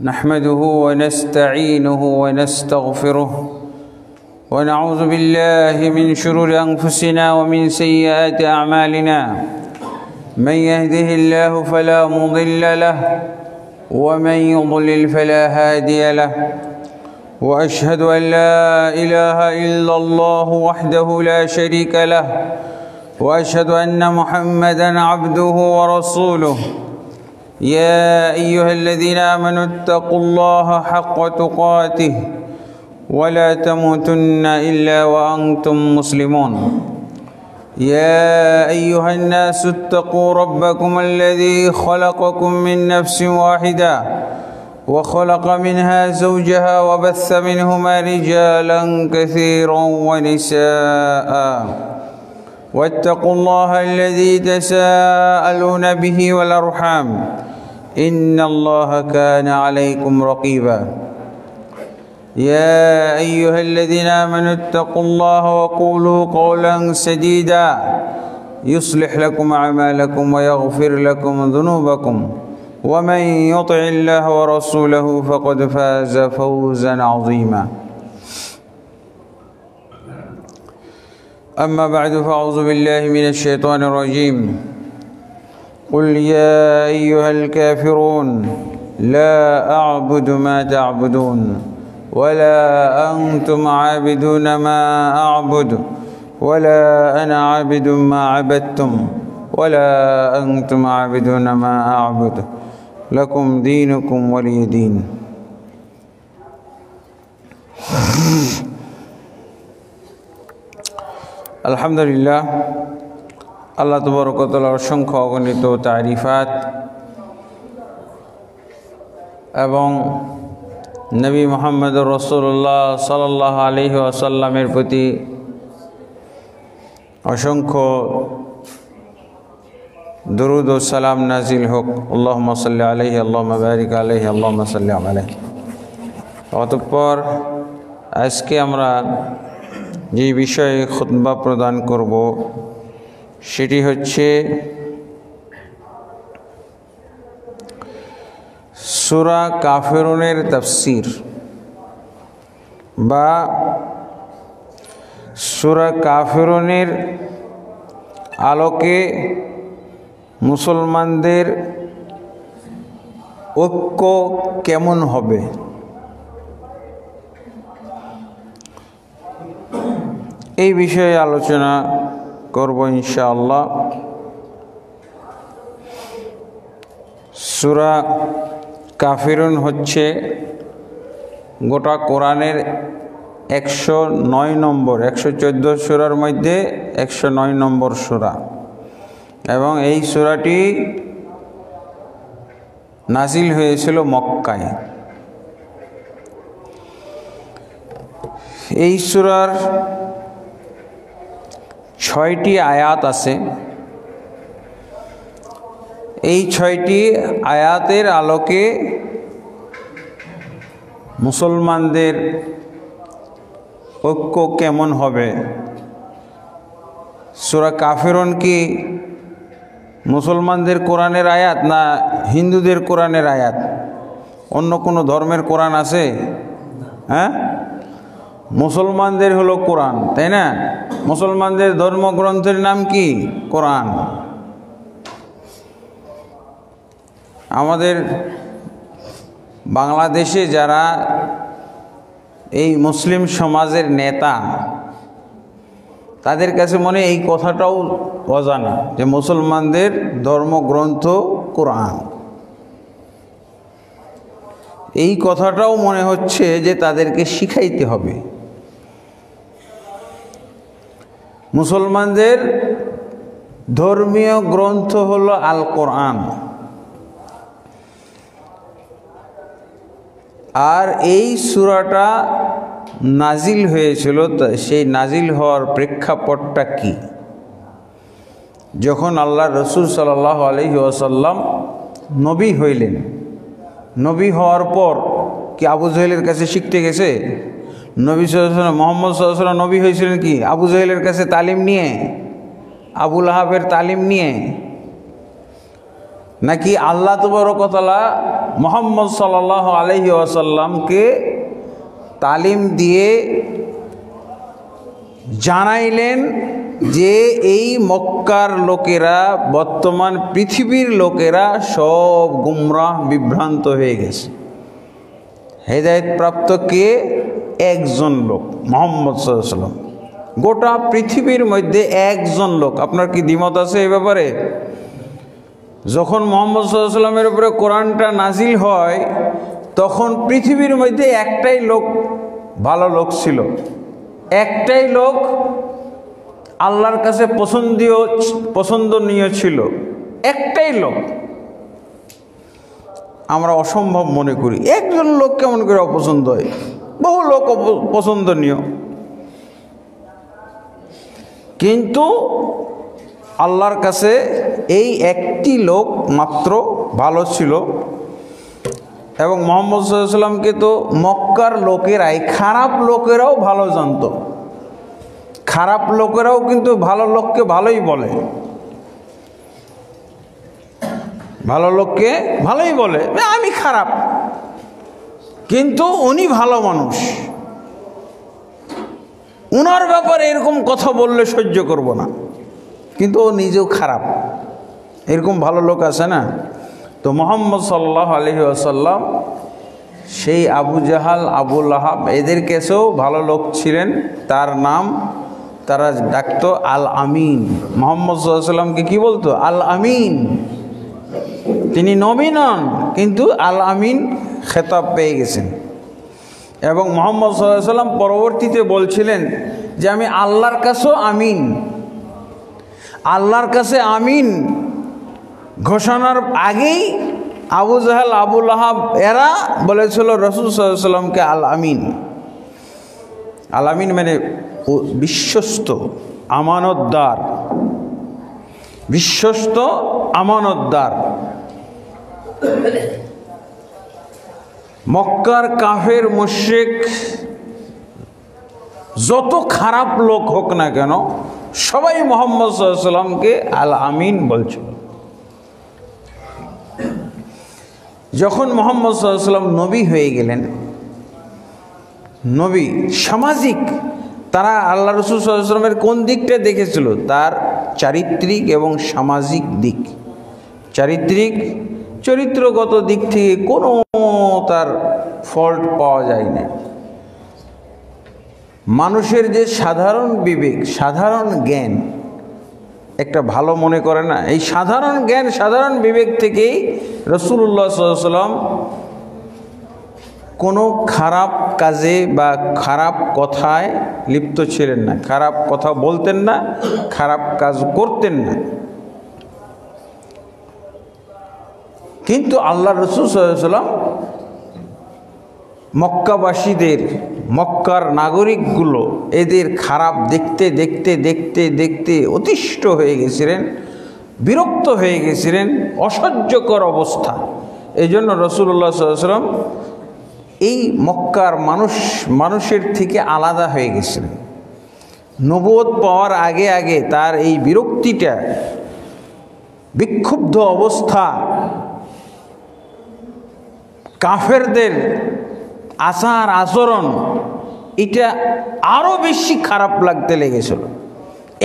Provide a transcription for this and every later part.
نحمده ونستعينه ونستغفره ونعوذ بالله من شرور أنفسنا ومن سيئات أعمالنا من يهده الله فلا مضل له ومن يضلل فلا هادي له وأشهد أن لا إله إلا الله وحده لا شريك له وأشهد أن محمدًا عبده ورسوله يا أيها الذين آمنوا اتقوا الله حق تقاته ولا تموتن إلا وأنتم مسلمون يا أيها الناس اتقوا ربكم الذي خلقكم من نفس واحدة وخلق منها زوجها وبث منهما رجالا كثيرا ونساء واتقوا الله الذي تساءلون به والأرحام إن الله كان عليكم رقيبا يا أيها الذين آمنوا اتقوا الله وقولوا قولا سديدا يصلح لكم أعمالكم ويغفر لكم ذنوبكم ومن يطع الله ورسوله فقد فاز فوزا عظيما أما بعد فأعوذ بالله من الشيطان الرجيم قل يا أيها الكافرون لا أعبد ما تعبدون ولا أنتم عابدون ما أعبد ولا أنا عابد ما عبدتم ولا أنتم عابدون ما أعبد لكم دينكم ولي دين আলহামদুলিল্লাহ আল্লাহ তাবারক ওয়া তাআলার অসংখ্য অগণিত তারিফাত এবং নবী মুহাম্মদুর রাসূলুল্লাহ সাল্লাল্লাহু আলাইহি ওয়াসাল্লামের প্রতি অসংখ্য দরুদ ও সালাম নাজিল হোক। আল্লাহুম্মা সাল্লি আলাইহি আল্লাহুম্মা বারিক আলাইহি আল্লাহুম্মা সাল্লি আলাইহি। অতঃপর আজকে আমরা যে বিষয়ে খুতবা প্রদান করব সেটি হচ্ছে সূরা কাফিরুনের তাফসীর বা সূরা কাফিরুনের আলোকে মুসলমানদের ঐক্য কেমন হবে, এই বিষয়ে আলোচনা করব ইনশাআল্লাহ। সূরা কাফিরুন হচ্ছে গোটা কোরআনের 109 নম্বর 114 সূরার মধ্যে 109 নম্বর সূরা এবং এই সূরাটি নাজিল হয়েছিল মক্কায়। এই সূরার 6টি আয়াত আছে। এই 6টি আয়াতের আলোকে মুসলমানদের ঐক্য কেমন হবে। সূরা কাফিরুন কি মুসলমানদের কোরআনের আয়াত না হিন্দুদের কোরআনের আয়াত? অন্য কোনো ধর্মের কোরআন আছে? হ্যাঁ, মুসলমানদের হলো কোরআন, তাই না? মুসলমানদের ধর্মগ্রন্থের নাম কি? কোরআন। আমাদের বাংলাদেশে যারা এই মুসলিম সমাজের নেতা, তাদের কাছে মনে এই কথাটাও অজানা যে মুসলমানদের ধর্মগ্রন্থ কোরআন। এই কথাটাও মনে হচ্ছে যে তাদেরকে শিখাইতে হবে। মুসলমানদের ধর্মীয় গ্রন্থ হলো আল কোরআন। আর এই সূরাটা নাজিল হয়েছিল, সেই নাজিল হওয়ার প্রেক্ষাপটটা কি? যখন আল্লাহর রাসূল সাল্লাল্লাহু আলাইহি ওয়াসাল্লাম নবী হইলেন, নবী হওয়ার পর কি আবু জহেলের কাছে শিখতে গেছে? নবী সাল্লাল্লাহু আলাইহি ওয়াসাল্লাম, মুহাম্মদ সাল্লাল্লাহু আলাইহি ওয়াসাল্লাম নবী হয়েছিলেন কি আবু জহেলের কাছে তালিম নিয়ে, আবু লাহাবের তালিম নিয়ে, নাকি আল্লাহ তাবারক ওয়া তাআলা মুহাম্মদ সাল্লাল্লাহু আলাইহি ওয়াসাল্লামকে তালিম দিয়ে জানাইলেন যে এই মক্কার লোকেরা, বর্তমান পৃথিবীর লোকেরা সব গুমরাহ বিভ্রান্ত হয়ে গেছে। হেদায়েত প্রাপ্ত কে? একজন লোক, মুহাম্মদ সাল্লাল্লাহু আলাইহি ওয়াসাল্লাম। গোটা পৃথিবীর মধ্যে একজন লোক। আপনার কি দ্বিমত আছে এই ব্যাপারে? যখন মুহাম্মদ সাল্লাল্লাহু আলাইহি ওয়াসাল্লামের উপরে কোরআনটা নাজিল হয়, তখন পৃথিবীর মধ্যে একটাই লোক ভালো লোক ছিল, একটাই লোক আল্লাহর কাছে পছন্দনীয় ছিল, একটাই লোক। আমরা অসম্ভব মনে করি, একজন লোক কেমন করে অপছন্দ হয়? বহু লোক পছন্দনীয়, কিন্তু আল্লাহর কাছে এই একটি লোক মাত্র ভালো ছিল। এবং মুহাম্মদ সাল্লাল্লাহু আলাইহি ওয়াসাল্লামকে তো মক্কার লোকেরাই, খারাপ লোকেরাও ভালো জানত। খারাপ লোকেরাও কিন্তু ভালো লোককে ভালোই বলে, ভালো লোককে ভালোই বলে, আমি খারাপ কিন্তু উনি ভালো মানুষ, উনার ব্যাপারে এরকম কথা বললে সহ্য করব না, কিন্তু ও নিজেও খারাপ। এরকম ভালো লোক আছে না? তো মুহাম্মদ সাল্লাল্লাহু আলাইহি ওয়াসাল্লাম সেই আবু জাহাল, আবু লাহাব এদের কাছেও ভালো লোক ছিলেন। তার নাম, তারা ডাকতো আল আমিন। মুহাম্মদ সাল্লাল্লাহু আলাইহি ওয়াসাল্লামকে কি বলতো? আল আমিন। তিনি নবী নন, কিন্তু আল আমিন খেতাব পেয়ে গেছেন। এবং মুহাম্মদ সাল্লাল্লাহু আলাইহি ওয়াসাল্লাম পরবর্তীতে বলছিলেন যে আমি আল্লাহর কাছেও আমিন। আল্লাহর কাছে আমিন ঘোষণার আগেই আবু জাহাল, আবু লাহাব এরা বলেছিল রাসূল সাল্লাল্লাহু আলাইহি ওয়াসাল্লামকে আল আমিন। আল আমিন মানে বিশ্বস্ত, আমানতদার, বিশ্বস্ত আমানতদার। মক্কার কাফের মুশরিক যত খারাপ লোক হোক না কেন, সবাই মুহাম্মদ সাল্লাল্লাহু আলাইহি ওয়াসাল্লামকে আল আমিন বলছিল। যখন মুহাম্মদ সাল্লাল্লাহু আলাইহি ওয়াসাল্লাম নবী হয়ে গেলেন, নবী সামাজিক, তারা আল্লাহ রাসূল সাল্লাল্লাহু আলাইহি ওয়াসাল্লামের কোন দিকটা দেখেছিল? তার চারিত্রিক এবং সামাজিক দিক। চারিত্রিক, চরিত্রগত দিক থেকে কোনো তার ফল্ট পাওয়া যায় না। মানুষের যে সাধারণ বিবেক, সাধারণ জ্ঞান একটা ভালো মনে করে না, এই সাধারণ জ্ঞান, সাধারণ বিবেক থেকেই রাসূলুল্লাহ সাল্লাল্লাহু আলাইহি ওয়াসাল্লাম কোনো খারাপ কাজে বা খারাপ কথায় লিপ্ত ছিলেন না, খারাপ কথা বলতেন না, খারাপ কাজ করতেন না। কিন্তু আল্লাহ রাসূল সাল্লাল্লাহু আলাইহি ওয়াসাল্লাম মক্কাবাসীদের, মক্কার নাগরিকগুলো এদের খারাপ দেখতে দেখতে দেখতে দেখতে অতিষ্ঠ হয়ে গেছিলেন, বিরক্ত হয়ে গেছিলেন, অসহ্যকর অবস্থা। এই জন্য রাসূলুল্লাহ সাল্লাল্লাহু আলাইহি ওয়াসাল্লাম এই মক্কার মানুষের থেকে আলাদা হয়ে গেছিলেন। নবুয়ত পাওয়ার আগে আগে তার এই বিরক্তিটা, বিক্ষুব্ধ অবস্থা, কাফেরদের আচার আচরণ, এটা আরও বেশি খারাপ লাগতে লেগেছিল।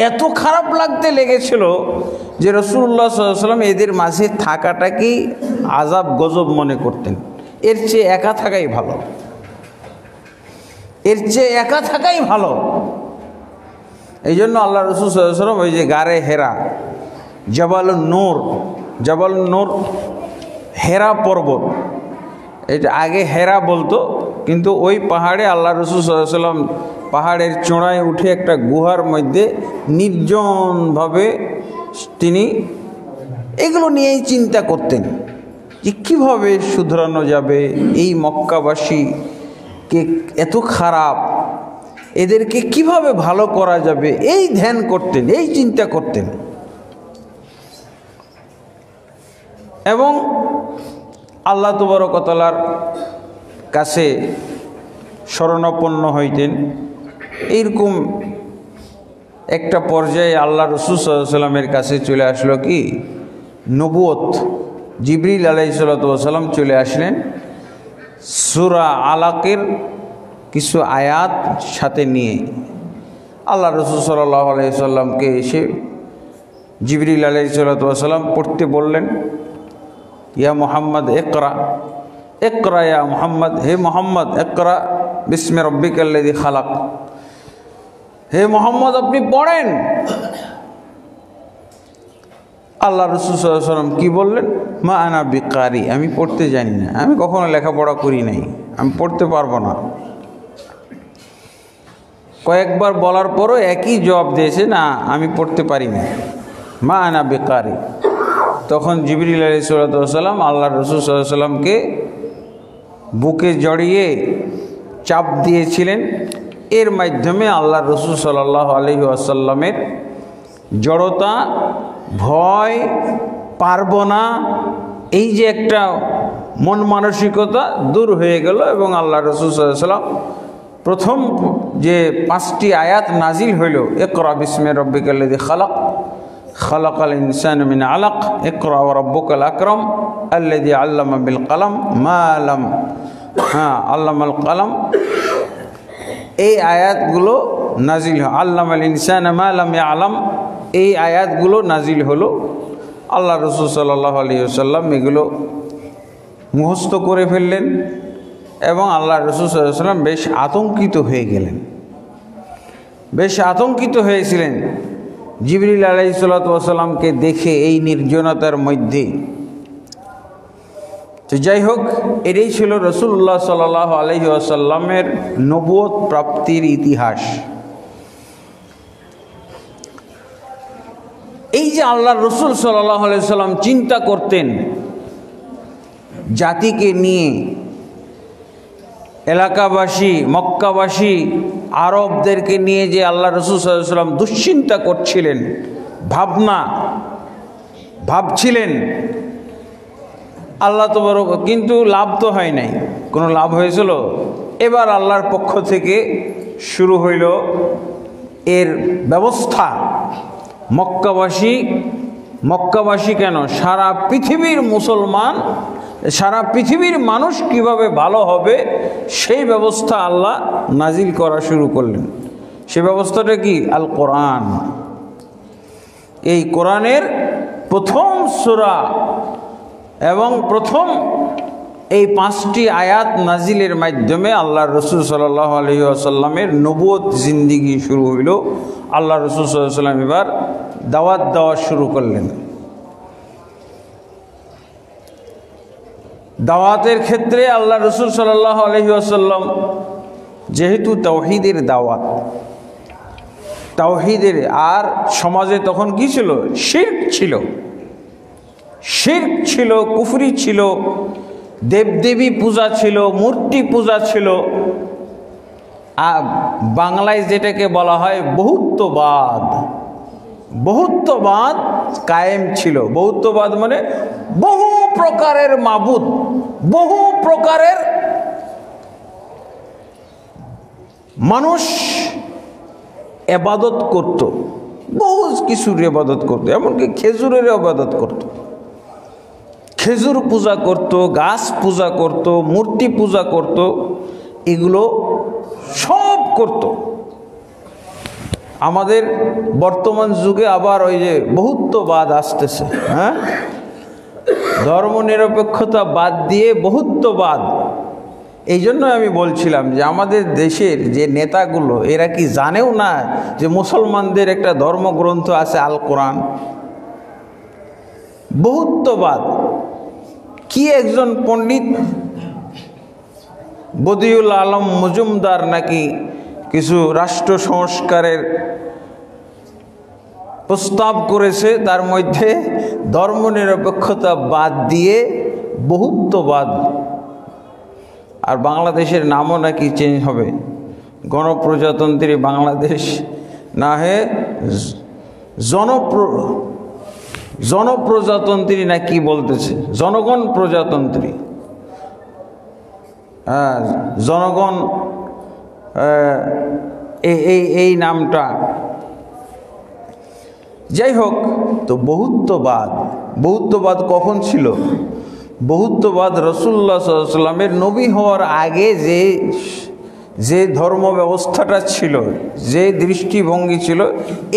এত খারাপ লাগতে লেগেছিল যে রাসূলুল্লাহ সাল্লাল্লাহু আলাইহি ওয়াসাল্লাম এদের মাঝে থাকাটাকেই আযাব গজব মনে করতেন। এর চেয়ে একা থাকাই ভালো, এর চেয়ে একা থাকাই ভালো। এই জন্য আল্লাহ রাসূল সাল্লাল্লাহু আলাইহি ওয়াসাল্লাম ওই যে গারে হেরা, জাবালুন নূর, হেরা পর্বত, এটা আগে হেরা বলতো, কিন্তু ওই পাহাড়ে আল্লাহ রাসূল সাল্লাল্লাহু আলাইহি ওয়াসাল্লাম পাহাড়ের চূড়ায় উঠে একটা গুহার মধ্যে নির্জনভাবে তিনি এগুলো নিয়েই চিন্তা করতেন যে কীভাবে শুধরানো যাবে, এই মক্কাবাসীকে এত খারাপ, এদেরকে কিভাবে ভালো করা যাবে, এই ধ্যান করতেন, এই চিন্তা করতেন। এবং আল্লাহ তাবারক ওয়া তাআলার কাছে শরণাপন্ন হইতেন। এইরকম একটা পর্যায়ে আল্লাহ রাসূল সাল্লাল্লাহু আলাইহি ওয়াসাল্লামের কাছে চলে আসলো কি? নবুয়ত, জিবরিল আলাইহিস সালাম চলে আসলেন সূরা আলাকের কিছু আয়াত সাথে নিয়ে। আল্লাহ রাসূল সাল্লাল্লাহু আলাইহি সাল্লামকে এসে জিবরিল আলাইহিস সালাম পড়তে বললেন, ইয়া মুহাম্মদ ইকরা, ইকরা ইয়া মুহাম্মদ, হে মুহাম্মদ ইকরা বিসমি রাব্বিকাল্লাযী খালাক, হে মুহাম্মদ আপনি পড়েন। আল্লাহ রাসূল সাল্লাল্লাহু আলাইহি ওয়াসাল্লাম কি বললেন, মা আনা বিকারি, আমি পড়তে জানি না, আমি কখনো লেখাপড়া করি নাই, আমি পড়তে পারবো না। কয়েকবার বলার পরও একই জবাব দিয়েছে, না আমি পড়তে পারি না, মা আনা বিকারি। তখন জিবরিল আলাইহিস সালাম আল্লাহ রাসূল সাল্লাল্লাহু আলাইহি ওয়াসাল্লামকে বুকে জড়িয়ে চাপ দিয়েছিলেন। এর মাধ্যমে আল্লাহ রাসূল সাল্লাল্লাহু আলাইহি ওয়াসাল্লামের জড়তা, ভয়, পারবো না, এই যে একটা মন মানসিকতা দূর হয়ে গেল। এবং আল্লাহ রাসূল সাল্লাল্লাহু আলাইহি ওয়াসাল্লাম প্রথম যে 5টি আয়াত নাজিল হইল, ইকরা বিসমি রাব্বিকাল্লাযী খালাক, খালাকাল ইনসানা মিন আলাক, ইকরা ওয়া রাব্বুকাল আকরাম আল্লাযী আল্লামা বিল কলম মা লাম আল্লামাল কলম, এই আয়াতগুলো নাজিল হয়। আল্লামাল ইনসানা মা লাম ইয়ালাম, এই আয়াতগুলো নাজিল হলো। আল্লাহ রাসূল সাল্লাল্লাহু আলাইহি ওয়াসাল্লাম এগুলো মুখস্থ করে ফেললেন এবং আল্লাহ রাসূল সাল্লাল্লাহু আলাইহি ওয়াসাল্লাম বেশ আতঙ্কিত হয়ে গেলেন, বেশ আতঙ্কিত হয়েছিলেন জিবরিল আলাইহিস সালামকে দেখে এই নির্জনতার মধ্যে। তো যাই হোক, এটাই ছিল রাসূলুল্লাহ সাল্লাল্লাহু আলাইহি ওয়াসাল্লামের নবুয়ত প্রাপ্তির ইতিহাস। এই যে আল্লাহ রাসূল সাল্লাল্লাহু আলাইহি ওয়াসাল্লাম চিন্তা করতেন জাতিকে নিয়ে, এলাকাবাসী, মক্কাবাসী, আরবদেরকে নিয়ে যে আল্লাহ রাসূল সাল্লাল্লাহু আলাইহি ওয়াসাল্লাম দুশ্চিন্তা করছিলেন, ভাবছিলেন, আল্লাহ তো বড়, কিন্তু লাভ তো হয় নাই। কোনো লাভ হয়েছিল? এবার আল্লাহর পক্ষ থেকে শুরু হইল এর ব্যবস্থা। মক্কাবাসী কেন, সারা পৃথিবীর মুসলমান, সারা পৃথিবীর মানুষ কিভাবে ভালো হবে সেই ব্যবস্থা আল্লাহ নাজিল করা শুরু করলেন। সে ব্যবস্থাটা কি? আল কোরআন। এই কোরআনের প্রথম সূরা এবং প্রথম এই 5টি আয়াত নাজিলের মাধ্যমে আল্লাহ রাসূল সাল্লাল্লাহু আলাইহি ওয়াসাল্লামের নবুয়ত জিন্দেগি শুরু হইল। আল্লাহ রাসূল সাল্লাল্লাহু আলাইহি ওয়াসাল্লাম এবার দাওয়াত দেওয়া শুরু করলেন। দাওয়াতের ক্ষেত্রে আল্লাহ রাসূল সাল্লাল্লাহু আলাইহি ওয়াসাল্লাম যেহেতু তাওহীদের দাওয়াত, তাওহীদের, আর সমাজে তখন কি ছিল? শিরক ছিল, কুফরি ছিল, দেবদেবী পূজা ছিল, মূর্তি পূজা ছিল। বাংলায় যেটাকে বলা হয় বহুত্ববাদ কায়েম ছিল। বহুত্ববাদ মানে বহু প্রকারের মাবুদ, বহু প্রকারের মানুষ ইবাদত করত, বহু কিছুর ইবাদত করত, এমনকি খেজুরের ইবাদত করত, খেজুর পূজা করত, গাছ পূজা করত, মূর্তি পূজা করত, এগুলো সব করত। আমাদের বর্তমান যুগে আবার ওই যে বহুত্ববাদ আসতেছে, হ্যাঁ, ধর্মনিরপেক্ষতা বাদ দিয়ে বহুত্ববাদ। এই জন্য আমি বলছিলাম যে আমাদের দেশের যে নেতাগুলো, এরা কি জানেও না যে মুসলমানদের একটা ধর্মগ্রন্থ আছে আল কোরআন? বহুত্ববাদ কি একজন পণ্ডিত বদিউল আলম মজুমদার নাকি কিছু রাষ্ট্র সংস্কারের প্রস্তাব করেছে, তার মধ্যে ধর্মনিরপেক্ষতা বাদ দিয়ে বহুত্ববাদ। আর বাংলাদেশের নামও নাকি চেঞ্জ হবে, গণপ্রজাতন্ত্রী বাংলাদেশ না হয়ে জনপ্রজাতন্ত্রী না কি বলতেছে, জনগণ প্রজাতন্ত্রী। হ্যাঁ, জনগণ, এই নামটা। যাই হোক, তো বহুত্ববাদ বহুত্ববাদ কখন ছিল? বহুত্ববাদ রাসূলুল্লাহ সাল্লাল্লাহু আলাইহি ওয়াসাল্লামের নবী হওয়ার আগে যে ধর্ম ব্যবস্থাটা ছিল, যে দৃষ্টিভঙ্গি ছিল,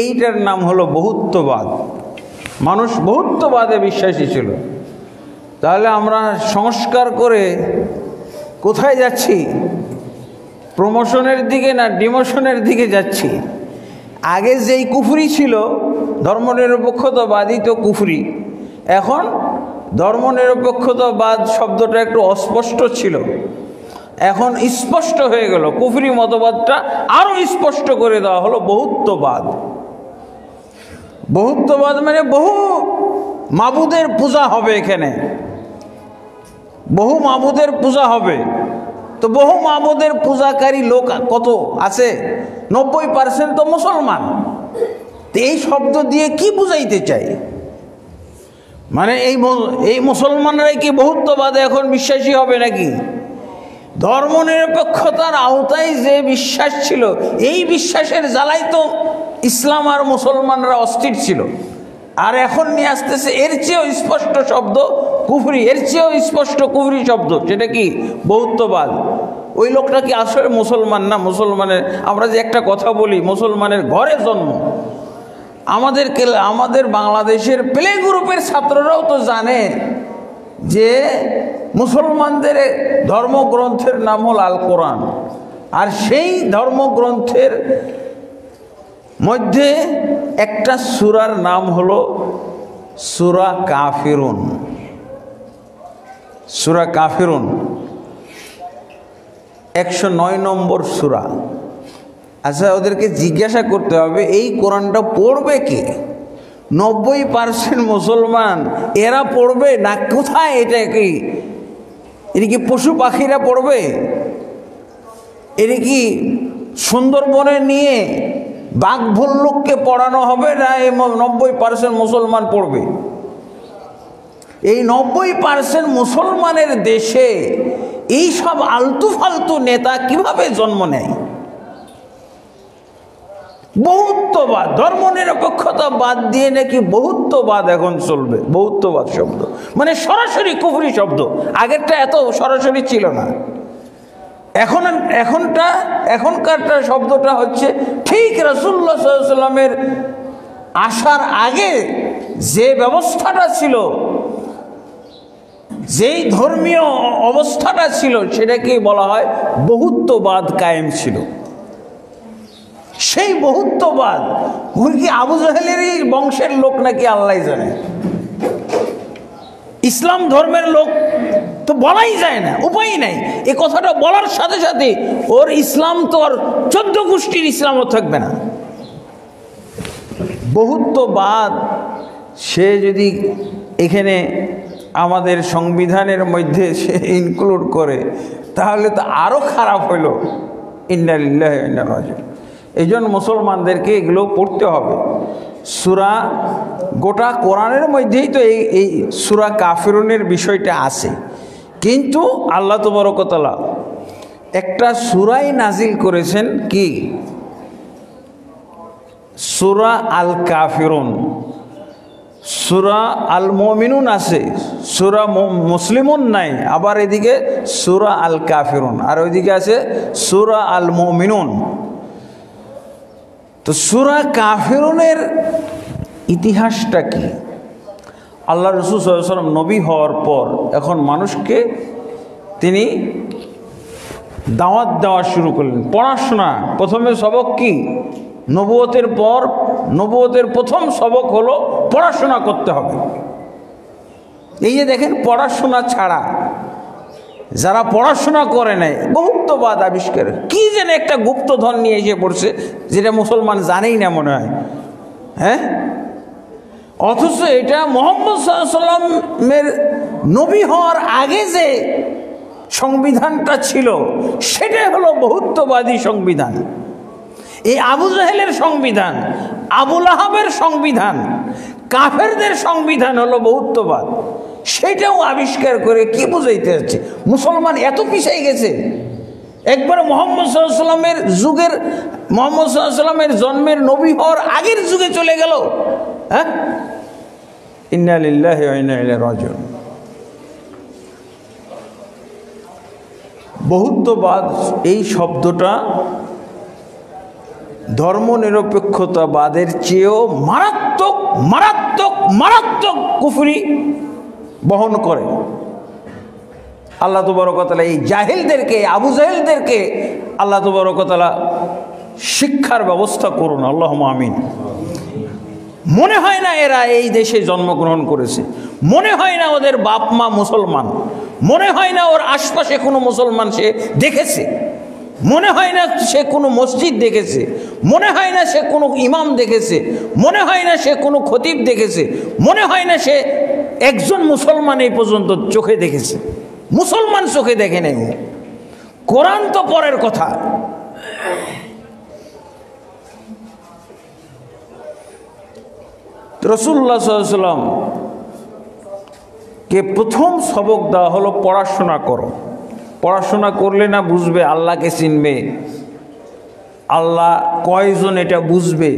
এইটার নাম হলো বহুত্ববাদ। মানুষ বহুত্ববাদে বিশ্বাসী ছিল। তাহলে আমরা সংস্কার করে কোথায় যাচ্ছি? প্রমোশনের দিকে না ডিমোশনের দিকে যাচ্ছি? আগে যেই কুফরি ছিল, ধর্মনিরপেক্ষতাবাদী তো কুফরি। এখন ধর্মনিরপেক্ষতাবাদ শব্দটা একটু অস্পষ্ট ছিল, এখন স্পষ্ট হয়ে গেল। কুফরি মতবাদটা আরও স্পষ্ট করে দেওয়া হলো বহুত্ববাদ। বহুত্ববাদ মানে বহু মাবুদের পূজা হবে, এখানে বহু মাবুদের পূজা হবে। তো বহু মাবুদের পূজাকারী লোক কত আছে? 90% তো মুসলমান। তো এই শব্দ দিয়ে কি বুঝাইতে চাই? মানে এই মুসলমানরাই কি বহুত্ববাদে এখন বিশ্বাসী হবে নাকি? ধর্মনিরপেক্ষতার আওতায় যে বিশ্বাস ছিল, এই বিশ্বাসের জ্বালাই তো ইসলাম আর মুসলমানরা অস্থির ছিল। আর এখন নিয়ে আসতেছে এর চেয়েও স্পষ্ট শব্দ কুফরি, এর চেয়েও স্পষ্ট কুফরি শব্দ, সেটা কি? বহুত্ববাদ। ওই লোকটা কি আসলে মুসলমান না? মুসলমানের, আমরা যে একটা কথা বলি, মুসলমানের ঘরে জন্ম। আমাদের বাংলাদেশের প্লে গ্রুপের ছাত্ররাও তো জানে যে মুসলমানদের ধর্মগ্রন্থের নাম হল আল কোরআন। আর সেই ধর্মগ্রন্থের মধ্যে একটা সূরার নাম হলো সূরা কাফিরুন। সূরা কাফিরুন 109 নম্বর সূরা। আচ্ছা, ওদেরকে জিজ্ঞাসা করতে হবে এই কোরআনটা পড়বে কে? 90% মুসলমান, এরা পড়বে না কোথায়? এটা কি পশু পাখিরা পড়বে? এটা কি সুন্দরবনে নিয়ে বাঘ ভল্লুককে পড়ানো হবে না? এই 90% মুসলমান পড়বে? এই 90% মুসলমানের দেশে এই সব আলতু ফালতু নেতা কিভাবে জন্ম নেয়? বহুত্ববাদ, ধর্মনিরপেক্ষতা বাদ দিয়ে নাকি বহুত্ববাদ এখন চলবে। বহুত্ববাদ শব্দ মানে সরাসরি কুফরি শব্দ। আগেরটা এত সরাসরি ছিল না। এখনকারটা শব্দটা হচ্ছে ঠিক রাসূলুল্লাহ সাল্লাল্লাহু আলাইহি ওয়াসাল্লামের আসার আগে যে ব্যবস্থাটা ছিল, যেই ধর্মীয় অবস্থাটা ছিল, সেটাকে বলা হয় বহুত্ববাদ কায়েম ছিল। সেই বহুত্ববাদ কি আবু জাহেলেরই বংশের লোক নাকি আল্লাহ জানে? ইসলাম ধর্মের লোক তো বলাই যায় না, উপায় নাই। এই কথাটা বলার সাথে সাথে ওর ইসলাম তো আর 14 গোষ্ঠীর ইসলামও থাকবে না। বহুত্ববাদ সে যদি এখানে আমাদের সংবিধানের মধ্যে সে ইনক্লুড করে, তাহলে তো আরও খারাপ হইল। ইন্না লিল্লাহি ওয়া ইন্না ইলাইহি রাজিউন। এই জন্য মুসলমানদেরকে এগুলো পড়তে হবে। সূরা, গোটা কোরআনের মধ্যেই তো এই সূরা কাফিরুনের বিষয়টা আছে। কিন্তু আল্লাহ তাবারক ওয়া তাআলা একটা সূরাই নাজিল করেছেন, কি? সূরা আল কাফিরুন। সূরা আল মুমিনুন আছে, সূরা মুসলিমুন নাই। আবার এদিকে সূরা আল কাফিরুন, আর ওইদিকে আছে সূরা আল মুমিনুন। তো সূরা কাফিরুনের ইতিহাসটা কি? আল্লাহ রাসূল সাল্লাল্লাহু আলাইহি ওয়াসাল্লাম নবী হওয়ার পর এখন মানুষকে তিনি দাওয়াত দেওয়া শুরু করলেন। পড়াশোনা, প্রথমে সবক কি? নবুয়তের পর নবুয়তের প্রথম সবক হলো পড়াশোনা করতে হবে। এই যে দেখেন, পড়াশোনা ছাড়া যারা পড়াশোনা করে নাই, বহুত্ববাদ আবিষ্কার, কি যেন একটা গুপ্তধন নিয়ে এসে পড়ছে, যেটা মুসলমান জানেই না মনে হয়। হ্যাঁ, অথচ এটা মুহাম্মদ সাল্লাল্লাহু আলাইহি ওয়াসাল্লামের নবী হওয়ার আগে যে সংবিধানটা ছিল, সেটাই হলো বহুত্ববাদী সংবিধান। এই আবু জাহেলের সংবিধান, আবু লাহাবের সংবিধান, কাফেরদের সংবিধান হলো বহুত্ববাদ। সেটাও আবিষ্কার করে কি বুঝাইতে যাচ্ছে? মুসলমান এত পিছাই গেছে, একবার মুহাম্মদ সাল্লাল্লাহু আলাইহি ওয়াসাল্লামের যুগের, মুহাম্মদ সাল্লাল্লাহু আলাইহি ওয়াসাল্লামের জন্মের নবী হওয়ার আগের যুগে চলে গেল। হ্যাঁ, ইন্না লিল্লাহি ওয়া ইন্না ইলাইহি রাজিউন। বহুত্ববাদ এই শব্দটা ধর্মনিরপেক্ষতাবাদের চেয়েও মারাত্মক মারাত্মক মারাত্মক কুফরি বহন করে। আল্লাহ তাবারক ওয়া তাআলা এই জাহেলদেরকে, আবু জাহেলদেরকে আল্লাহ তাবারক ওয়া তাআলা শিক্ষার ব্যবস্থা করুন, আল্লাহুম্মা আমিন। মনে হয় না এরা এই দেশে জন্মগ্রহণ করেছে, মনে হয় না ওদের বাপ মা মুসলমান, মনে হয় না ওর আশপাশে কোনো মুসলমান সে দেখেছে, মনে হয় না সে কোনো মসজিদ দেখেছে, মনে হয় না সে কোনো ইমাম দেখেছে, মনে হয় না সে কোনো খতিব দেখেছে, মনে হয় না সে একজন মুসলমান এই পর্যন্ত চোখে দেখেছে। মুসলমান চোখে দেখে নেই। কোরআন তো পরের কথা। রাসূলুল্লাহ সাল্লাল্লাহু আলাইহি ওয়াসাল্লাম কে প্রথম সবক দেওয়া হলো পড়াশোনা করো। পড়াশোনা করলে না বুঝবে, আল্লাহকে চিনবে। আল্লাহ কয়জন এটা বুঝবে।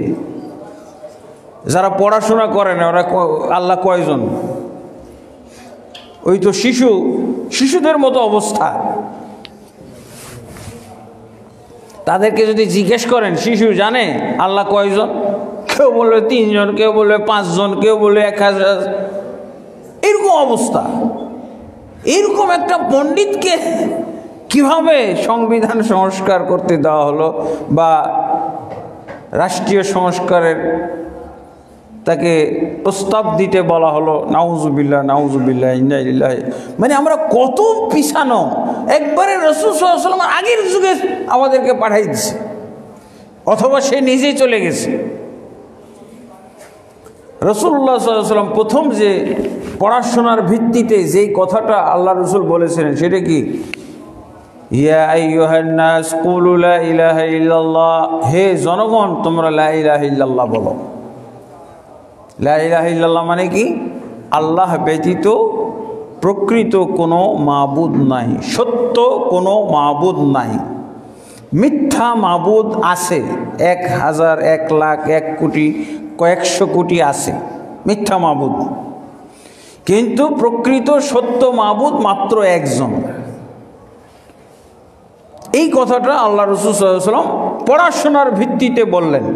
যারা পড়াশোনা করে না ওরা আল্লাহ কয়জন? ওই তো শিশুদের মতো অবস্থা। তাদেরকে যদি জিজ্ঞেস করেন শিশু জানে আল্লাহ কয়জন, কেউ বলবে 3 জন, কেউ বলবে 5 জন, কেউ বলবে 1000। এরকম অবস্থা। এরকম একটা পণ্ডিতকে কিভাবে সংবিধান সংস্কার করতে দেওয়া হলো বা রাষ্ট্রীয় সংস্কারের তাকে প্রস্তাব দিতে বলা হলো? নাউজুবিল্লাহ নাউজুবিল্লাহ ইন্না লিল্লাহি। মানে আমরা কত পিছানো। একবারে রাসূল সাল্লাল্লাহু আলাইহি ওয়াসাল্লাম আগের যুগে আমাদেরকে পাঠাই দিচ্ছে, অথবা সে নিজেই চলে গেছে। রাসূলুল্লাহ সাল্লাল্লাহু আলাইহি ওয়াসাল্লাম প্রথম যে পড়াশোনার ভিত্তিতে যেই কথাটা আল্লাহ রাসূল বলেছিলেন সেটা কি? ইয়া আইয়ুহান নাস কুলু লা ইলাহা ইল্লাল্লাহ। হে জনগণ, তোমরা লা ইলাহা ইল্লাল্লাহ বলো। লা ইলাহা ইল্লাল্লাহ মানে কি? আল্লাহ ব্যতীত প্রকৃত কোনো মাবুদ নাই, সত্য কোনো মাবুদ নাই। মিথ্যা মাবুদ আছে 1000, 1 লাখ, 1 কোটি, কয়েকশো কোটি আছে মিথ্যা মাবুদ, কিন্তু প্রকৃত সত্য মাবুদ মাত্র একজন। এই কথাটা আল্লাহ রাসূল সাল্লাল্লাহু আলাইহি ওয়াসাল্লাম পড়াশোনার ভিত্তিতে বললেন।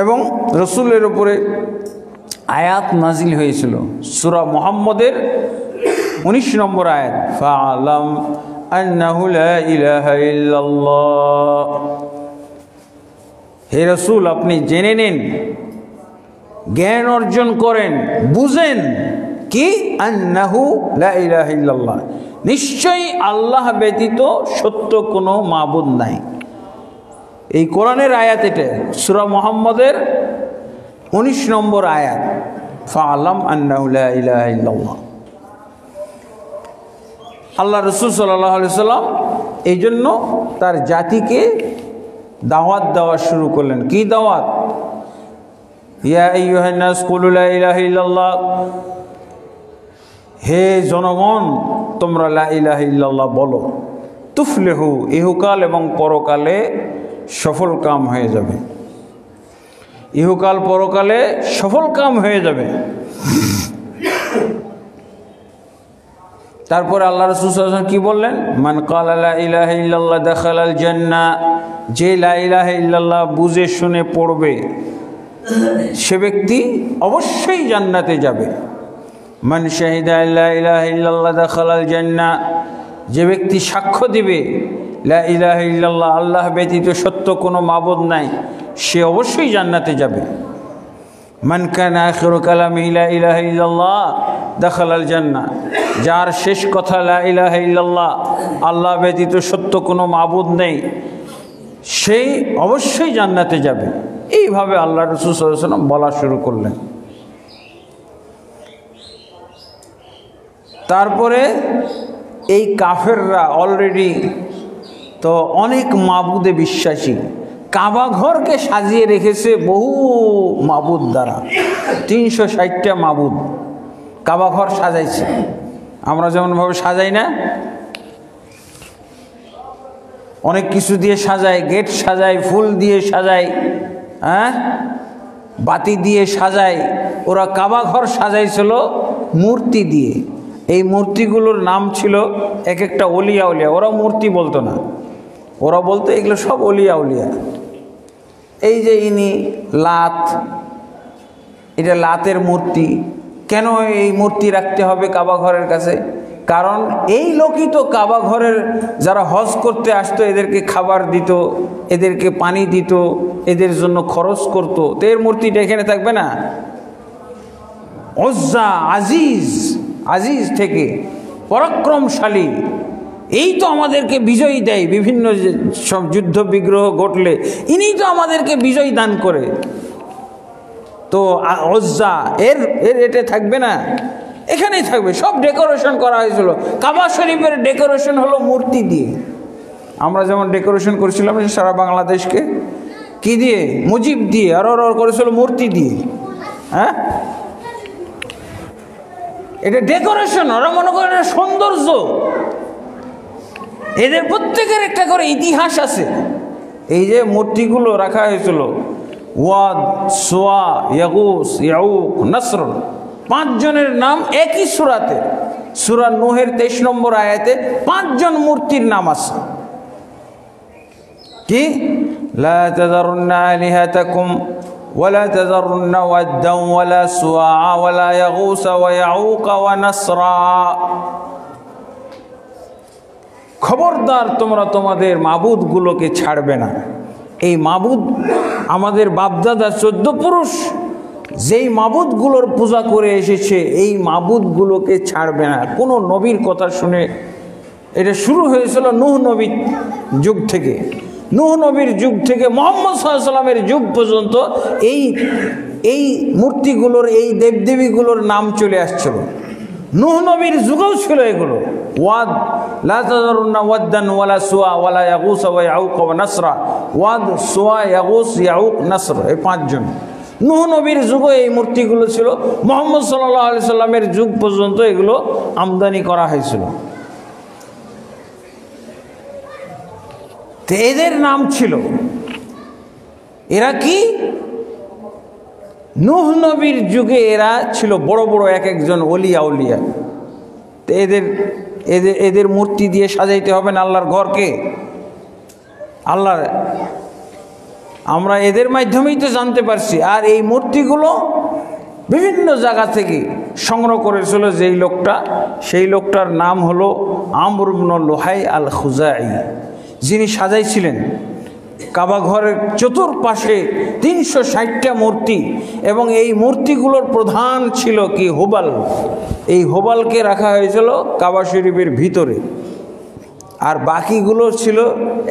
এবং রসুলের উপরে আয়াত নাজিল হয়েছিল সূরা মুহাম্মদের 19 নম্বর আয়াত, ফাআলাম আন্নাহু লা ইলাহা ইল্লাল্লাহ। হে রসুল, আপনি জেনে নিন, জ্ঞান অর্জন করেন, বুঝেন কি? আন্নাহু লা ইলাহা ইল্লাল্লাহ, নিশ্চয়ই আল্লাহ ব্যতীত সত্য কোনো মাবুদ নাই। এই কোরআনের আয়াত, এটা সূরা মুহাম্মদের 19 নম্বর আয়াত, ফাআলাম আন্নাহু লা ইলাহা ইল্লাল্লাহ। আল্লাহ রাসূল সাল্লাল্লাহু আলাইহি ওয়াসাল্লাম এই জন্য তার জাতিকে দাওয়াত দেওয়া শুরু করলেন। কি দাওয়াত? ইয়া আইয়ুহান নাস কুলু লা ইলাহা ইল্লাল্লাহ। হে জনগণ, তোমরা লা ইলাহা ইল্লাল্লাহ বলো, তুফলিহু, ইহকাল এবং পরকালে সফল কাম হয়ে যাবে। ইহকাল পরকালে সফল কাম হয়ে যাবে। তারপরে আল্লাহ রাসূল সাল্লাল্লাহু আলাইহি ওয়াসাল্লাম কি বললেন? মান ক্বালা লা ইলাহা ইল্লাল্লাহ দাখালাল জান্নাহ। যে লা ইলাহা ইল্লাল্লাহ বুঝে শুনে পড়বে সে ব্যক্তি অবশ্যই জান্নাতে যাবে। মান শাহিদা লা ইলাহা ইল্লাল্লাহ দাখালাল জান্নাহ। যে ব্যক্তি সাক্ষ্য দিবে লা ইলাহা ইল্লাল্লাহ, আল্লাহ ব্যতীত সত্য কোনো মাবুদ নাই, সে অবশ্যই জান্নাতে যাবে। মান কানা আখিরু কালামিহি লা ইলাহা ইল্লাল্লাহ দাখালাল জান্নাহ। যার শেষ কথা লা ইলাহা ইল্লাল্লাহ, আল্লাহ ব্যতীত সত্য কোনো মাবুদ নেই, সেই অবশ্যই জান্নাতে যাবে। এইভাবে আল্লাহ রাসূল সাল্লাল্লাহু আলাইহি ওয়াসাল্লাম বলা শুরু করলেন। তারপরে এই কাফেররা অলরেডি তো অনেক মাবুদে বিশ্বাসী, কাবা ঘরকে সাজিয়ে রেখেছে বহু মাবুদ দ্বারা। 360টা মাবুদ কাবা ঘর সাজাইছে। আমরা যেমনভাবে সাজাই না, অনেক কিছু দিয়ে সাজাই, গেট সাজাই, ফুল দিয়ে সাজাই, হ্যাঁ, বাতি দিয়ে সাজায়, ওরা কাবা ঘর সাজাইছিল মূর্তি দিয়ে। এই মূর্তিগুলোর নাম ছিল এক একটা অলিয়া উলিয়া। ওরা মূর্তি বলতো না, ওরা বলতো এগুলো সব অলিয়া উলিয়া। এই যে ইনি লাত, এটা লাতের মূর্তি। কেন এই মূর্তি রাখতে হবে কাবা ঘরের কাছে? কারণ এই লোকই তো কাবা ঘরের যারা হজ করতে আসতো এদেরকে খাবার দিত, এদেরকে পানি দিত, এদের জন্য খরচ করতো। তো এর মূর্তিটা এখানে থাকবে না? উজ্জা আজিজ, আজিজ থেকে পরাক্রমশালী, এই তো আমাদেরকে বিজয় দেয়। বিভিন্ন সব যুদ্ধ বিগ্রহ ঘটলে ইনি তো আমাদেরকে বিজয় দান করে। তো উজ্জা এর এটা থাকবে না, এখানেই থাকবে। সব ডেকোরেশন করা হয়েছিল। কাবা শরীফের ডেকোরেশন হলো মূর্তি দিয়ে। আমরা যেমন ডেকোরেশন করেছিলাম সারা বাংলাদেশকে কি দিয়ে? মুজিব দিয়ে। আর করেছিল মূর্তি দিয়ে। হ্যাঁ, এটা ডেকোরেশন। ওরা মনে করেন এটা সৌন্দর্য। এদের প্রত্যেকের একটা করে ইতিহাস আছে। এই যে মূর্তিগুলো রাখা হয়েছিল, ওয়াদ, সোয়া, ইয়াগুস, ইয়াউক, নসর, 5 জনের নাম একই সূরাতে, সূরা নূহের 23 নম্বর আয়াতে 5 জন মূর্তির নাম আছে। কি? লা তাযারুন্না আলিহাতাকুম ওয়ালা তাযারুন্না ওয়াদ্দান ওয়ালা সুআ ওয়ালা ইয়াগুস ওয়া ইয়াউক ওয়া নাসরা। খবরদার তোমরা তোমাদের মাবুদগুলোকে ছাড়বে না। এই মাবুদ আমাদের বাপদাদা 14 পুরুষ যেই মাবুদগুলোর পূজা করে এসেছে, এই মাবুদগুলোকে ছাড়বে না। কোনো নবীর কথা শুনে, এটা শুরু হয়েছিল নূহ নবীর যুগ থেকে। নূহ নবীর যুগ থেকে মুহাম্মদ সাল্লাল্লাহু আলাইহি ওয়াসাল্লামের যুগ পর্যন্ত এই মূর্তিগুলোর, এই দেবদেবীগুলোর নাম চলে আসছিল। নূহ নবীর যুগেও ছিল এগুলো। ওয়াদ, লা তাযারুন্না ওয়াদ্দান ওয়ালা সুআ ওয়ালা ইয়াগুস ওয়া ইয়াউক ওয়া নাসরা। ওয়াদ, সুআ, ইয়াগুস, ইয়াউক, নাসর, এই 5 জন। নূহ নবীর যুগে এই মূর্তিগুলো ছিল। মুহাম্মদ সাল্লাল্লাহু আলাইহি সাল্লামের যুগ পর্যন্ত এগুলো আমদানি করা হয়েছিল। তো এদের নাম ছিল, এরা কি নূহ নবীর যুগে এরা ছিল বড় বড় এক একজন ওলিয়া উলিয়া। তো এদের মূর্তি দিয়ে সাজাইতে হবে না আল্লাহর ঘরকে? আল্লাহর, আমরা এদের মাধ্যমেই তো জানতে পারছি। আর এই মূর্তিগুলো বিভিন্ন জায়গা থেকে সংগ্রহ করেছিল যেই লোকটা, সেই লোকটার নাম হলো আমর ইবনে লুহাই আল খুজাই, যিনি সাজাইছিলেন কাবা ঘরের চতুর্পাশে 360টা মূর্তি। এবং এই মূর্তিগুলোর প্রধান ছিল কি? হুবাল। এই হুবালকে রাখা হয়েছিল কাবা শরীফের ভিতরে, আর বাকিগুলো ছিল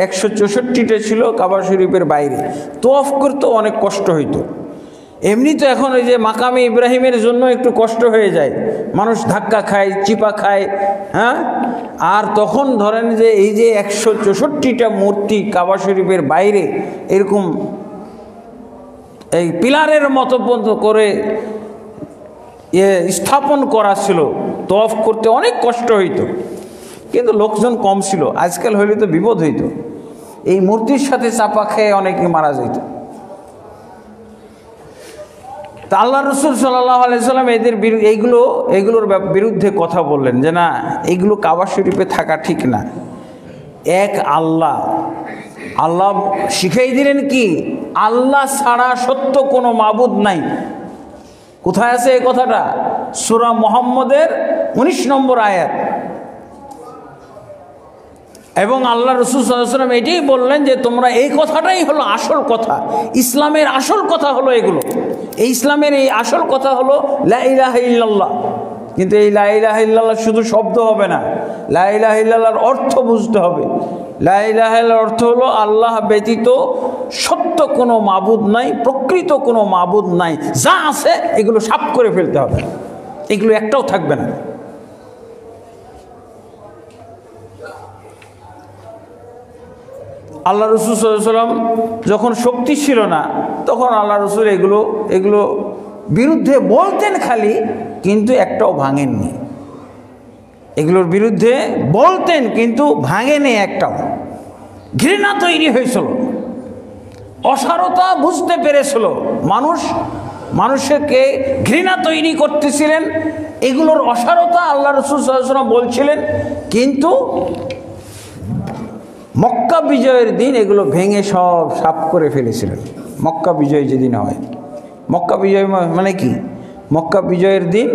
164টা ছিল কাবা শরীফের বাইরে। তওয়াফ করতে অনেক কষ্ট হইতো। এমনি তো এখন ওই যে মাকামে ইব্রাহিমের জন্য একটু কষ্ট হয়ে যায়, মানুষ ধাক্কা খায়, চিপা খায়। হ্যাঁ, আর তখন ধরেন যে এই যে 164টা মূর্তি কাবা শরীফের বাইরে এরকম এই পিলারের মতো করে স্থাপন করা ছিল, তওয়াফ করতে অনেক কষ্ট হইতো। কিন্তু লোকজন কম ছিল। আজকাল হইলে তো বিপদ হইতো, এই মূর্তির সাথে চাপা খেয়ে অনেকে মারা যেত। তা আল্লাহ রসুল সাল্লাল্লাহু আলাইহি সাল্লাম এইগুলোর বিরুদ্ধে কথা বললেন যে না, এইগুলো কাবা শরীফে থাকা ঠিক না। এক আল্লাহ শিখাই দিলেন কি? আল্লাহ ছাড়া সত্য কোনো মাবুদ নাই। কোথায় আছে এই কথাটা? সূরা মুহাম্মদের 19 নম্বর আয়াত। এবং আল্লাহ রাসূল সাল্লাল্লাহু আলাইহি ওয়াসাল্লাম এটাই বললেন যে তোমরা, এই কথাটাই হলো আসল কথা। ইসলামের আসল কথা হলো এগুলো। এই ইসলামের এই আসল কথা হলো লা ইলাহা ইল্লাল্লাহ। কিন্তু এই লা ইলাহা ইল্লাল্লাহ শুধু শব্দ হবে না, লা ইলাহা ইল্লাল্লাহর অর্থ বুঝতে হবে। লা ইলাহা ইল্লাল্লাহর অর্থ হলো আল্লাহ ব্যতীত সত্য কোনো মাবুদ নাই, প্রকৃত কোনো মাবুদ নাই। যা আছে এগুলো সাফ করে ফেলতে হবে, এগুলো একটাও থাকবে না। আল্লাহ রসুল সাল্লাল্লাহু আলাইহি ওয়াসাল্লাম যখন শক্তি ছিল না, তখন আল্লাহ রসুল এগুলো বিরুদ্ধে বলতেন খালি, কিন্তু একটাও ভাঙেননি। এগুলোর বিরুদ্ধে বলতেন কিন্তু ভাঙেনি একটাও। ঘৃণা তৈরি হয়েছিল, অসারতা বুঝতে পেরেছিল, মানুষ মানুষকে ঘৃণা তৈরি করতেছিলেন, এগুলোর অসারতা আল্লাহ রাসূল সাল্লাল্লাহু আলাইহি ওয়াসাল্লাম বলছিলেন। কিন্তু মক্কা বিজয়ের দিন এগুলো ভেঙে সব সাফ করে ফেলেছিলেন। মক্কা বিজয় যেদিন হয়, মক্কা বিজয় মানে কি? মক্কা বিজয়ের দিন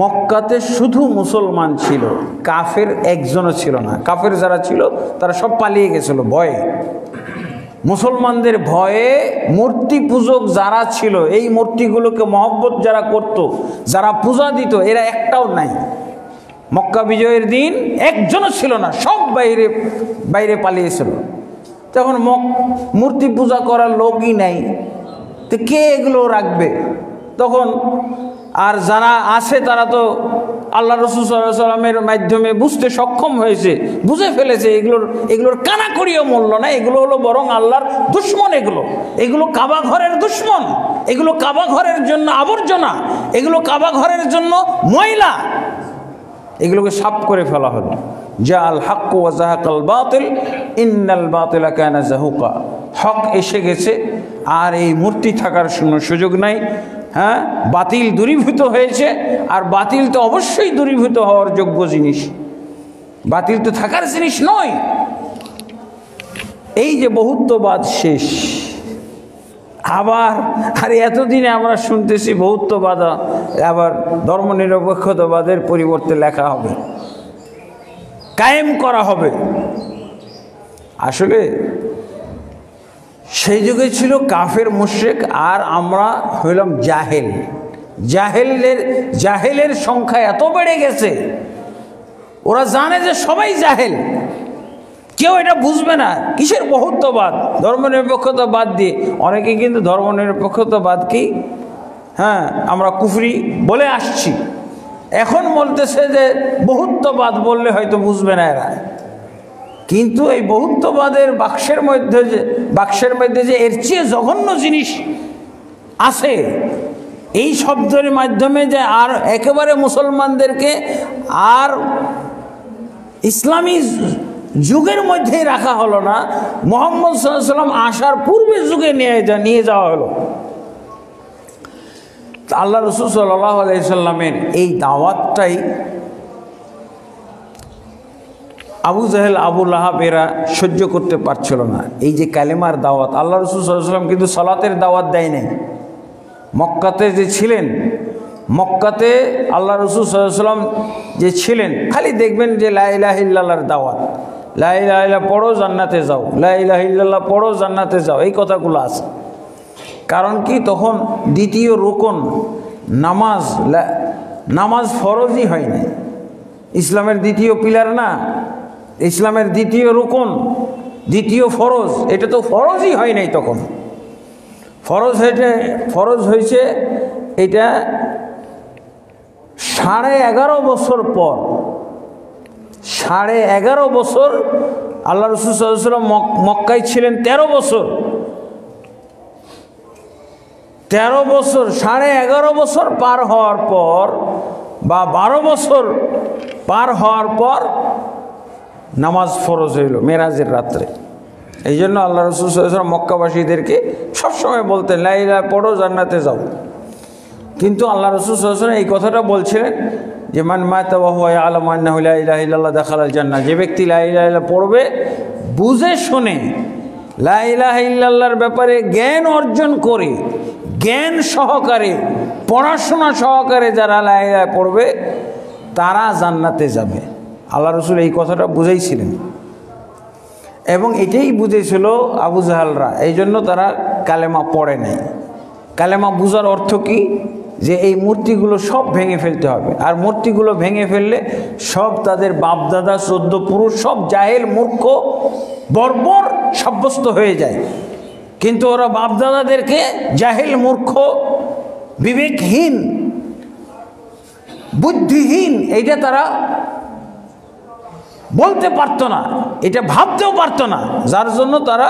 মক্কাতে শুধু মুসলমান ছিল, কাফের একজনও ছিল না। কাফের যারা ছিল তারা সব পালিয়ে গেছিল ভয়ে। মুসলমানদের ভয়ে মূর্তি পূজক যারা ছিল, এই মূর্তিগুলোকে মহব্বত যারা করত, যারা পূজা দিত, এরা একটাও নাই। মক্কা বিজয়ের দিন একজনও ছিল না, সব বাইরে বাইরে পালিয়েছিল। তখন মূর্তি পূজা করার লোকই নাই, তো কে এগুলো রাখবে? তখন আর যারা আছে তারা তো আল্লাহ রাসূল সাল্লাল্লাহু আলাইহি ওয়াসাল্লামের মাধ্যমে বুঝতে সক্ষম হয়েছে, বুঝে ফেলেছে এগুলোর কানাকড়িও মূল্য না, এগুলো হলো বরং আল্লাহর দুশমন। এগুলো কাবা ঘরের দুশমন, এগুলো কাবা ঘরের জন্য আবর্জনা, এগুলো কাবা ঘরের জন্য ময়লা। এগুলোকে সাফ করে ফেলা হলো। জাআল হাক্কু ওয়া যাহাকাল বাতিল ইন্নাল বাতিলা কানা যাহুকা। হক এসে গেছে, আর এই মূর্তি থাকার কোনো সুযোগ নাই। হ্যাঁ, বাতিল দূরীভূত হয়েছে, আর বাতিল তো অবশ্যই দূরীভূত হওয়ার যোগ্য জিনিস, বাতিল তো থাকার জিনিস নয়। এই যে বহুত্ববাদ শেষ, আবার আর এতদিনে আমরা শুনতেছি বহুত্ববাদ আবার ধর্মনিরপেক্ষতাবাদের পরিবর্তে লেখা হবে, কায়েম করা হবে। আসলে সেই যুগে ছিল কাফের মুশরিক, আর আমরা হইলাম জাহেল। জাহেলের সংখ্যা এত বেড়ে গেছে, ওরা জানে যে সবাই জাহেল, কেউ এটা বুঝবে না। কিসের বহুত্ববাদ? ধর্মনিরপেক্ষতা বাদ দিয়ে অনেকে কিন্তু ধর্মনিরপেক্ষতাবাদকেই আমরা কুফরি বলে আসছি। এখন বলতেছে যে বহুত্ববাদ বললে হয়তো বুঝবে না এরা, কিন্তু এই বহুত্ববাদের বাক্সের মধ্যে যে এর চেয়ে জঘন্য জিনিস আছে, এই শব্দের মাধ্যমে যে আর একেবারে মুসলমানদেরকে আর ইসলামী যুগের মধ্যে রাখা হলো না, মুহাম্মদ সাল্লাল্লাহু আলাইহি ওয়াসাল্লাম আসার পূর্বের যুগে নিয়ে যাওয়া হলো। আল্লাহ রাসূল সাল্লাল্লাহু আলাইহি সাল্লামের এই দাওয়াতটাই আবু জাহেল, আবু লাহাব এরা সহ্য করতে পারছিল না। এই যে কালেমার দাওয়াত, আল্লাহ রাসূল সাল্লাল্লাহু আলাইহি ওয়াসাল্লাম কিন্তু সালাতের দাওয়াত দেয় নাই। মক্কাতে যে ছিলেন, মক্কাতে আল্লাহ রাসূল সাল্লাল্লাহু আলাইহি ওয়াসাল্লাম যে ছিলেন, খালি দেখবেন যে লা ইলাহা ইল্লাল্লাহর দাওয়াত, লা ইলাহা ইল্লাল্লাহ পড়ো জান্নাতে যাও, লা ইলাহা ইল্লাল্লাহ পড়ো জান্নাতে যাও, এই কথাগুলো আছে। কারণ কি, তখন দ্বিতীয় রুকন নামাজ ফরজই হয় নাই। ইসলামের দ্বিতীয় পিলার না, ইসলামের দ্বিতীয় রুকন, দ্বিতীয় ফরজ, এটা তো ফরজই হয় নাই তখন। ফরজ হয়েছে এটা 11.5 বছর পর। 11.5 বছর আল্লাহ রাসূল সাল্লাল্লাহু আলাইহি ওয়াসাল্লাম মক্কায় ছিলেন 13 বছর। 13 বছর, 11.5 বছর পার হওয়ার পর বা 12 বছর পার হওয়ার পর নামাজ ফরজ হইল মেরাজের রাত্রে। এই জন্য আল্লাহ রাসূল সাল্লাল্লাহু আলাইহি ওয়াসাল্লাম মক্কাবাসীদেরকে সবসময় বলতেন লা ইলাহা পড়ো জান্নাতে যাও। কিন্তু আল্লাহ রাসূল সাল্লাল্লাহু আলাইহি ওয়াসাল্লাম এই কথাটা বলছিলেন যে মান মাতা ওয়া হুয়া ইয়ালামু আন্নাহু লা ইলাহা ইল্লাল্লাহ দাখালাল জান্নাহ। যে ব্যক্তি লা ইলাহা ইল্লাল্লাহ পড়বে, বুঝে শুনে লা ইলাহা ইল্লাল্লাহর ব্যাপারে জ্ঞান অর্জন করে, জ্ঞান সহকারে, পড়াশোনা সহকারে যারা লা ইলাহা পড়বে, তারা জান্নাতে যাবে। আল্লাহ রাসূল এই কথাটা বুঝাইছিলেন, এবং এটাই বুঝেছিল আবু জাহালরা। এই জন্য তারা কালেমা পড়ে নাই। কালেমা বুঝার অর্থ কি? যে এই মূর্তিগুলো সব ভেঙে ফেলতে হবে, আর মূর্তিগুলো ভেঙে ফেললে সব তাদের বাপদাদা 14 পুরুষ সব জাহেল, মূর্খ, বর্বর সাব্যস্ত হয়ে যায়। কিন্তু ওরা বাপদাদাদেরকে জাহেল, মূর্খ, বিবেকহীন, বুদ্ধিহীন এইটা তারা বলতে পারতো না, এটা ভাবতেও পারতো না। যার জন্য তারা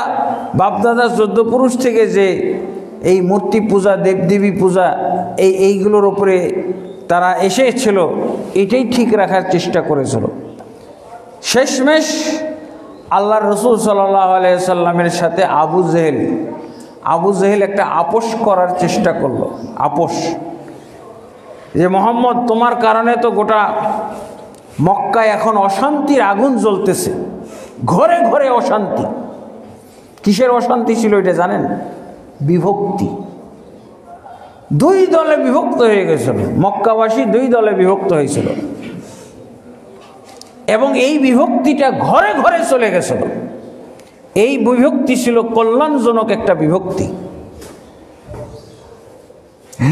বাপদাদা 14 পুরুষ থেকে যে এই মূর্তি পূজা, দেবদেবী পূজা, এইগুলোর উপরে তারা এসেছিল, এটাই ঠিক রাখার চেষ্টা করেছিল। শেষমেশ আল্লাহর রাসূল সাল্লাল্লাহু আলাইহি সাল্লামের সাথে আবু জেহেল আবু জেহেল একটা আপোষ করার চেষ্টা করলো। আপোষ, যে মোহাম্মদ তোমার কারণে তো গোটা মক্কায় এখন অশান্তির আগুন জ্বলতেছে, ঘরে ঘরে অশান্তি। কিসের অশান্তি ছিল এটা জানেন? বিভক্তি। দুই দলে বিভক্ত হয়ে গেছিল, মক্কাবাসী দুই দলে বিভক্ত হয়েছিল, এবং এই বিভক্তিটা ঘরে ঘরে চলে গেছিল। এই বিভক্তি ছিল কল্যাণজনক একটা বিভক্তি।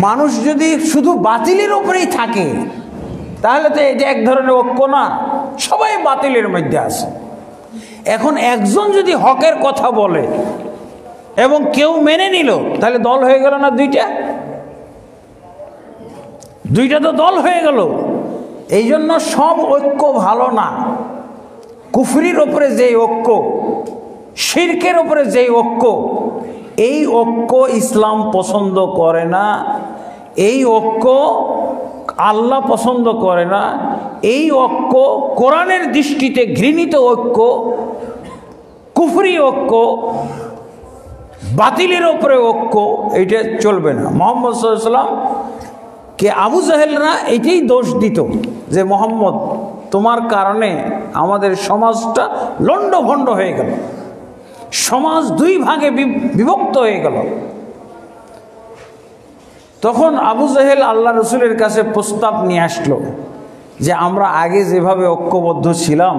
মানুষ যদি শুধু বাতিলের উপরেই থাকে তাহলে তো এটা এক ধরনের ঐক্য না, সবাই বাতিলের মধ্যে আছে। এখন একজন যদি হকের কথা বলে এবং কেউ মেনে নিল, তাহলে দল হয়ে গেল না দুইটা? দুইটা তো দল হয়ে গেল। এই জন্য সব ঐক্য ভালো না। কুফরির ওপরে যেই ঐক্য, শিরকের ওপরে যেই ঐক্য, এই ঐক্য ইসলাম পছন্দ করে না, এই ঐক্য আল্লাহ পছন্দ করে না, এই ঐক্য কোরআনের দৃষ্টিতে ঘৃণিত ঐক্য, কুফরি ঐক্য, বাতিলের ওপরে ঐক্য, এইটা চলবে না। মুহাম্মদ সাল্লাল্লাহু আলাইহি ওয়াসাল্লাম কে আবু জাহেলরা এটাই দোষ দিত যে মোহাম্মদ তোমার কারণে আমাদের সমাজটা লণ্ডভণ্ড হয়ে গেল, সমাজ দুই ভাগে বিভক্ত হয়ে গেল। তখন আবু জাহেল আল্লাহ রসুলের কাছে প্রস্তাব নিয়ে আসলো যে আমরা আগে যেভাবে ঐক্যবদ্ধ ছিলাম,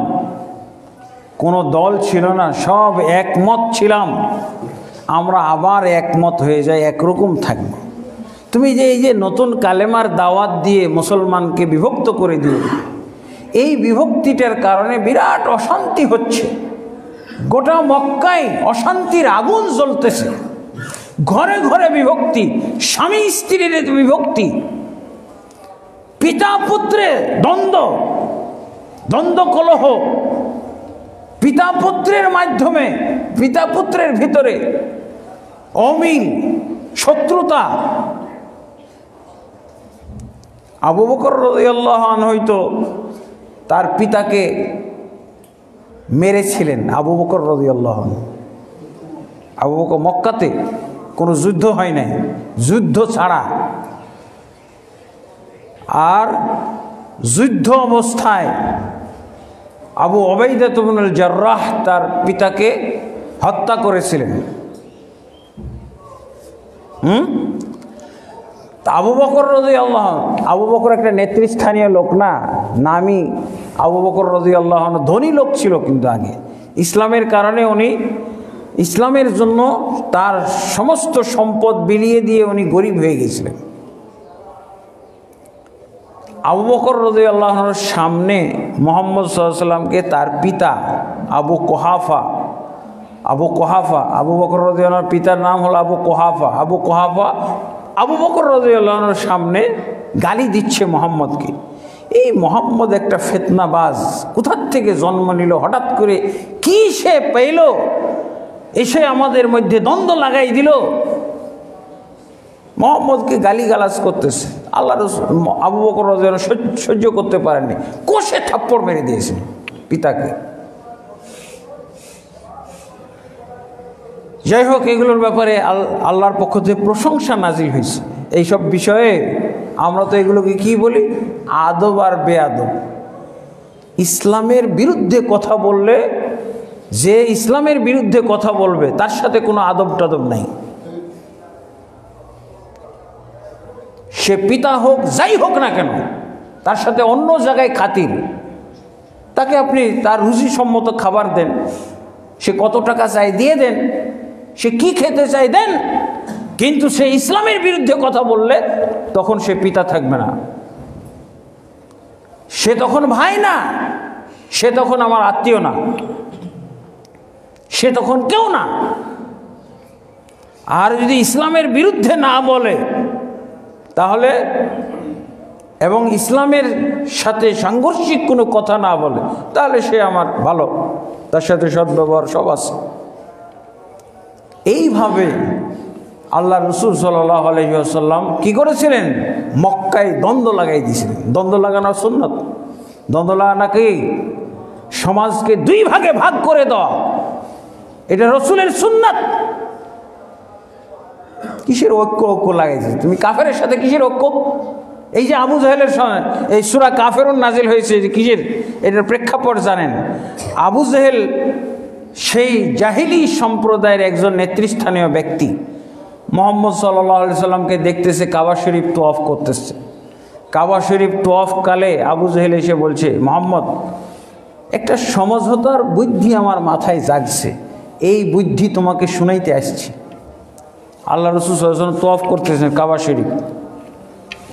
কোনো দল ছিল না, সব একমত ছিলাম, আমরা আবার একমত হয়ে যাই, একরকম থাকবো। তুমি যে এই যে নতুন কালেমার দাওয়াত দিয়ে মুসলমানকে বিভক্ত করে দিও, এই বিভক্তিটার কারণে বিরাট অশান্তি হচ্ছে, গোটা মক্কায় অশান্তির আগুন জ্বলতেছে, ঘরে ঘরে বিভক্তি, স্বামী স্ত্রীর বিভক্তি, পিতা পুত্রে দ্বন্দ্ব, দ্বন্দ্ব কলহ, পিতা পুত্রের মাধ্যমে, পিতা পুত্রের ভিতরে অমিল, শত্রুতা। আবু বকর রাদিয়াল্লাহু আনহু হয়তো তার পিতাকে মেরেছিলেন। আবু বকর রাদিয়াল্লাহু আনহু, আবু বকর মক্কাতে কোনো যুদ্ধ হয় নাই, যুদ্ধ ছাড়া। আর যুদ্ধ অবস্থায় আবু উবাইদা ইবনুল জাররাহ তার পিতাকে হত্যা করেছিলেন। আবু বকর রাদিয়াল্লাহু আনহু, আবু বকর একটা নেতৃস্থানীয় লোক না, নামি আবু বকর রাদিয়াল্লাহু আনহু ধনী লোক ছিল, কিন্তু আগে ইসলামের কারণে উনি, ইসলামের জন্য তার সমস্ত সম্পদ বিলিয়ে দিয়ে উনি গরিব হয়ে গেছিলেন। আবু বকর রাদিয়াল্লাহু আনহুর সামনে মুহাম্মদ সাল্লাল্লাহু আলাইহি ওয়াসাল্লামকে তার পিতা আবু কুহাফা, আবু বকর রাদিয়াল্লাহু আনহুর পিতার নাম হলো আবু কুহাফা। আবু বকর রাদিয়াল্লাহু আনহুর সামনে গালি দিচ্ছে মুহাম্মদকে। এই মুহাম্মদ একটা ফিতনাবাজ, কোথার থেকে জন্ম নিল, হঠাৎ করে কি সে পেল, এসে আমাদের মধ্যে দ্বন্দ্ব লাগাই দিল। মুহাম্মদকে গালিগালাজ করতেছে। আল্লাহ রাসূল আবু বকর রাদিয়াল্লাহু আনহু সহ্য করতে পারেননি, কষে থাপ্পড় মেরে দিয়েছে পিতাকে। যাই হোক, এগুলোর ব্যাপারে আল্লাহর পক্ষ থেকে প্রশংসা নাজিল হয়েছে। এইসব বিষয়ে আমরা তো এগুলোকে কি বলি? আদব আর বেআদব। ইসলামের বিরুদ্ধে কথা বললে, যে ইসলামের বিরুদ্ধে কথা বলবে তার সাথে কোনো আদব টাদব নাই। সে পিতা হোক, যাই হোক না কেন, তার সাথে অন্য জায়গায় খাতির। তাকে আপনি তার রুচিসম্মত খাবার দেন, সে কত টাকা চাই দিয়ে দেন, সে কি খেতে চাই দেন, কিন্তু সে ইসলামের বিরুদ্ধে কথা বললে তখন সে পিতা থাকবে না, সে তখন ভাই না, সে তখন আমার আত্মীয় না, সে তখন কেউ না। আর যদি ইসলামের বিরুদ্ধে না বলে তাহলে, এবং ইসলামের সাথে সাংঘর্ষিক কোনো কথা না বলে, তাহলে সে আমার ভালো, তার সাথে সদ্ব্যবহার সব আছে। এইভাবে আল্লাহ রসুল সাল্লাল্লাহু আলাইহি ওয়াসাল্লাম কি করেছিলেন? মক্কায় দ্বন্দ্ব লাগাই দিয়েছিলেন। দ্বন্দ্ব লাগানোর সুন্নাত। দ্বন্দ্ব লাগানো কি? সমাজকে দুই ভাগে ভাগ করে দেওয়া, এটা রসুলের সুন্নাত। কিসের ঐক্য ঐক্য লাগাইছে? তুমি কাফেরের সাথে কিসের ঐক্য? এই যে আবু জাহেলের এই সূরা কাফেরুন নাজিল হয়েছে, যে কিসের? এটার প্রেক্ষাপট জানেন? আবু জাহেল সেই জাহিলি সম্প্রদায়ের একজন নেতৃস্থানীয় ব্যক্তি, মুহাম্মদ সাল্লাল্লাহু আলাইহি সাল্লামকে দেখতেছে কাবা শরীফ তোয়াফ করতেছে। কাবা শরীফ তোয়াফ কালে আবু জাহেল এসে বলছে, মুহাম্মদ, একটা সমঝোতার বুদ্ধি আমার মাথায় জাগছে, এই বুদ্ধি তোমাকে শুনাইতে আসছি। আল্লাহ রাসূল সাল্লাল্লাহু আলাইহি ওয়াসাল্লাম তোয়াফ করতেছেন কাবা শরীফ।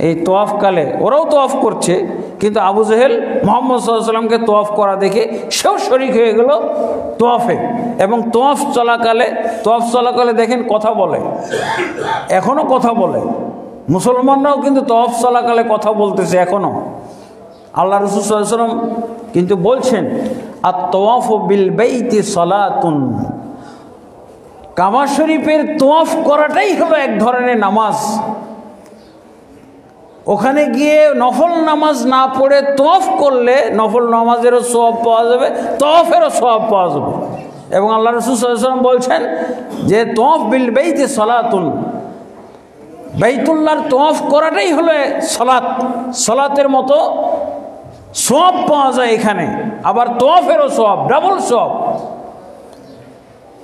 এই তোয়াফ কালে ওরাও তোয়াফ করছে, কিন্তু আবু জাহেল মুহাম্মদ সাল্লাল্লাহু আলাইহি ওয়াসাল্লামকে তোয়াফ করা দেখে সেও শরীক হয়ে গেল তোয়াফে। এবং তোয়াফ চলাকালে দেখেন কথা বলে, এখনও কথা বলে। মুসলমানরাও কিন্তু তোয়াফ চলাকালে কথা বলতেছে এখনও। আল্লাহ রাসূল সাল্লাল্লাহু আলাইহি ওয়াসাল্লাম কিন্তু বলছেন, আত-তাওয়াফু বিল বাইতি সালাতুন, কাবা শরীফের তোয়াফ করাটাই হলো এক ধরনের নামাজ। ওখানে গিয়ে নফল নামাজ না পড়ে তোয়াফ করলে নফল নামাজেরও সওয়াব পাওয়া যাবে, তোয়াফেরও সওয়াব পাওয়া যাবে। এবং আল্লাহ রাসূল সাল্লাল্লাহু আলাইহি ওয়াসাল্লাম বলছেন যে তোয়াফ বিল বাইতি সালাতুন, বাইতুল্লাহর তোয়াফ করাটাই হলো সালাতের মতো সওয়াব পাওয়া যায় এখানে, আবার তোয়াফেরও সওয়াব, ডাবল সওয়াব।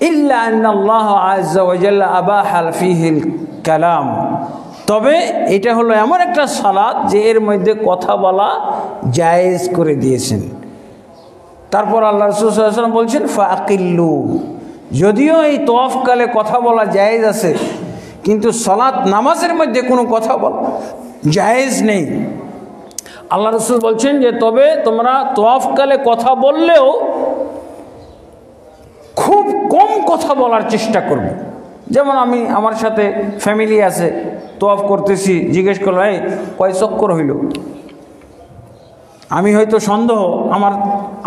ইল্লা আন্নাল্লাহ আযজা ওয়া জাল্লা আবাহা ফীহিল কালাম, তবে এটা হলো এমন একটা সালাত যে এর মধ্যে কথা বলা জায়েজ করে দিয়েছেন। তারপর আল্লাহ রাসূল সাল্লাল্লাহু আলাইহি ওয়াসাল্লাম বলছেন, ফাআকিল্লু, যদিও এই তোয়াফকালে কথা বলা জায়েজ আছে, কিন্তু সালাত নামাজের মধ্যে কোনো কথা বলা জায়েজ নেই। আল্লাহ রাসূল বলছেন যে তবে তোমরা তোয়াফকালে কথা বললেও খুব কম কথা বলার চেষ্টা করবে। যেমন আমার সাথে ফ্যামিলি আছে, তোয়াফ করতেছি, জিজ্ঞেস করলো, এই কয় চক্কর হইল? আমি হয়তো সন্দেহ,